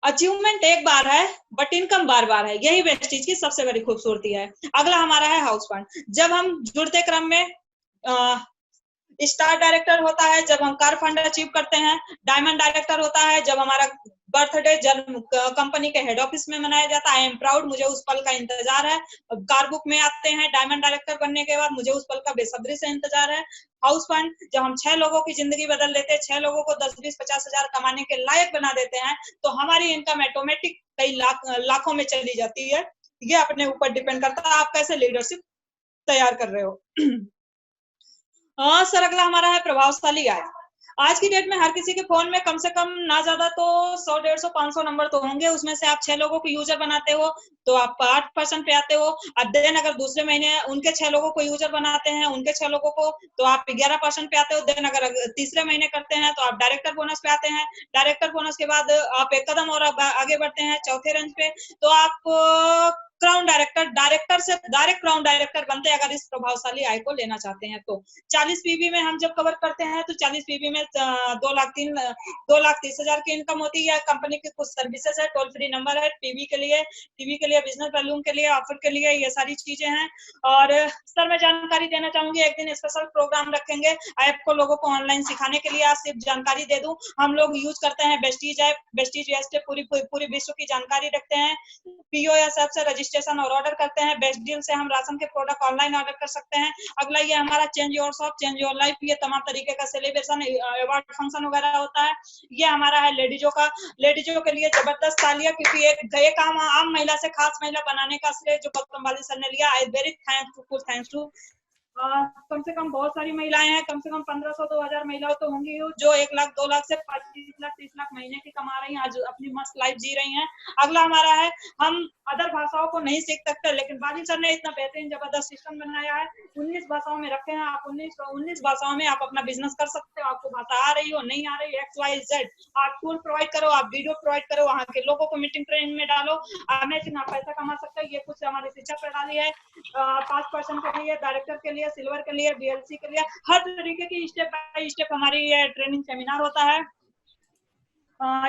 अचीवमेंट एक बार है बट इनकम बार बार है, यही वेस्टीज की सबसे बड़ी खूबसूरती है। अगला हमारा है हाउस फंड। जब हम जुड़ते क्रम में स्टार डायरेक्टर होता है जब हम कार फंड अचीव करते हैं, डायमंड डायरेक्टर होता है जब हमारा बर्थडे जन्म कंपनी के हेड ऑफिस में मनाया जाता है। आई एम प्राउड, मुझे उस पल का इंतजार है। कार बुक में आते हैं डायमंड डायरेक्टर बनने के बाद, मुझे उस पल का बेसब्री से इंतजार है। हाउस फंड जब हम 6 लोगों की जिंदगी बदल देते हैं, 6 लोगों को 10, 20, 50 हजार कमाने के लायक बना देते हैं तो हमारी इनकम ऑटोमेटिक कई लाखों में चली जाती है। ये अपने ऊपर डिपेंड करता है आप कैसे लीडरशिप तैयार कर रहे हो। हाँ सर, अगला हमारा है प्रभावशाली आय। आज की डेट में हर किसी के फोन में कम से कम ना ज्यादा तो 100, 150, 500 नंबर तो होंगे। उसमें से आप 6 लोगों को यूजर बनाते हो तो आप 8% पे आते हो। अब देन अगर दूसरे महीने उनके 6 लोगों को यूजर बनाते हैं, उनके 6 लोगों को, तो आप 11% पे आते हो। देन अगर तीसरे महीने करते हैं तो आप डायरेक्टर बोनस पे आते हैं। डायरेक्टर बोनस के बाद आप एक कदम और आगे बढ़ते हैं चौथे रेंज पे, तो आप क्राउन डायरेक्टर, डायरेक्टर से डायरेक्ट क्राउन डायरेक्टर बनते हैं अगर इस प्रभावशाली आय को लेना चाहते हैं तो। 40 पीवी में हम जब कवर करते हैं तो 40 पीवी में 2,30,000 की इनकम होती है। कंपनी की कुछ सर्विसेज है, टोल फ्री नंबर है टीवी के लिए, बिजनेस वॉल्यूम के लिए, ऑफर के लिए, ये सारी चीजें हैं। और सर मैं जानकारी देना चाहूंगी, एक दिन स्पेशल प्रोग्राम रखेंगे ऐप को लोगों को ऑनलाइन सिखाने के लिए। आज सिर्फ जानकारी दे दूं, हम लोग यूज करते हैं बेस्टीज ऐप। बेस्टीज ऐप पूरी विश्व की जानकारी रखते हैं। पीओएस ऐप से रजिस्ट्रेशन और ऑर्डर करते हैं। बेस्ट डील से हम राशन के प्रोडक्ट ऑनलाइन ऑर्डर कर सकते हैं। अगला ये हमारा change your shop, change your life, ये तमाम तरीके का सेलिब्रेशन, अवार्ड फंक्शन वगैरह होता है। ये हमारा है लेडीजों का। लेडीजों के लिए जबरदस्त तालियां, क्योंकि एक आम महिला से खास महिला बनाने का श्रेय जो गौतम वाली सर ने लिया। I very thanks to. कम से कम बहुत सारी महिलाएं हैं, कम से कम 1500 2000 महिलाएं तो होंगी जो 1 लाख 2 लाख से 25 लाख 30 लाख महीने की कमा रही हैं, आज अपनी मस्त लाइफ जी रही हैं। अगला हमारा है, हम अदर भाषाओं को नहीं सीख सकते, लेकिन बाली सर ने इतना बेहतरीन जबरदस्त सिस्टम बनाया है। 19 भाषाओं में रखे हैं आप। 19 भाषाओं में आप अपना बिजनेस कर सकते हो। आपको भाषा आ रही हो, नहीं आ रही, XYZ, आप टूल प्रोवाइड करो, आप वीडियो प्रोवाइड करो, वहाँ के लोगों को मीटिंग ट्रेनिंग में डालो, अमेजिंग आप पैसा कमा सकते हो। ये कुछ हमारी शिक्षा प्रणाली है। 5% के लिए, डायरेक्टर के लिए, सिल्वर के लिए, BLC के लिए, हर तरीके की स्टेप बाय स्टेप हमारी ये ट्रेनिंग सेमिनार होता है।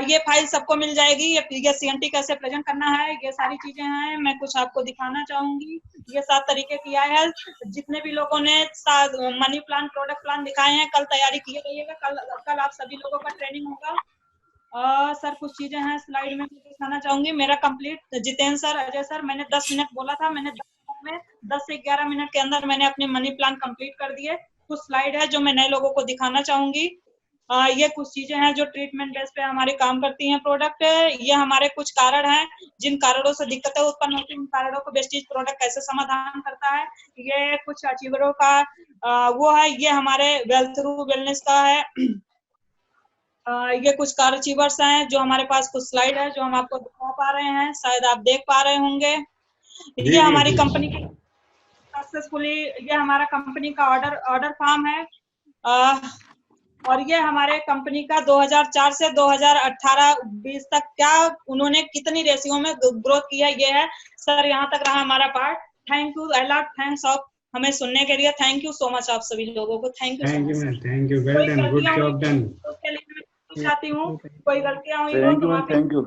ये फाइल सबको मिल जाएगी। ये CNT कैसे प्रेजेंट करना है, ये सारी चीजें हैं। मैं कुछ आपको दिखाना चाहूंगी। ये 7 तरीके की आय है। जितने भी लोगों ने मनी प्लान, प्रोडक्ट प्लान दिखाए हैं, कल तैयारी किए रहिएगा। कल आप सभी लोगों का ट्रेनिंग होगा। सर कुछ चीजें हैं स्लाइड में दिखाना चाहूंगी। मेरा complete, Jitendra sir, Ajay sir, मैंने 10 मिनट बोला था, मैंने 10 से 11 मिनट के अंदर मैंने अपने मनी प्लान कंप्लीट कर दिए। कुछ स्लाइड है जो मैं नए लोगों को दिखाना चाहूंगी। ये कुछ चीजें हैं जो ट्रीटमेंट बेस पे हमारे काम करती हैं प्रोडक्ट। ये हमारे कुछ कारण हैं जिन कारणों से दिक्कतें उत्पन्न होती हैं, उन कारणों को बेस्टीज प्रोडक्ट कैसे समाधान करता है। ये कुछ अचीवरों का वो है। ये हमारे वेल्थ थ्रू वेलनेस का है। ये कुछ कार अचीवर्स हैं जो हमारे पास कुछ स्लाइड है जो हम आपको दिखा पा रहे हैं, शायद आप देख पा रहे होंगे। ये हमारी कंपनी की सक्सेसफुली, ये हमारा कंपनी का ऑर्डर फार्म है। और ये हमारे कंपनी का 2004 से 2018-20 तक क्या उन्होंने कितनी रेशियो में ग्रोथ किया, ये है सर। यहाँ तक रहा हमारा part. Thank you, a lot thanks of हमें सुनने के लिए। थैंक यू सो मच आप सभी लोगों को। Thank you well done, good job done. उसके लिए मैं चाहती हूँ कोई गलतियां हुई हो तो थैंक यू।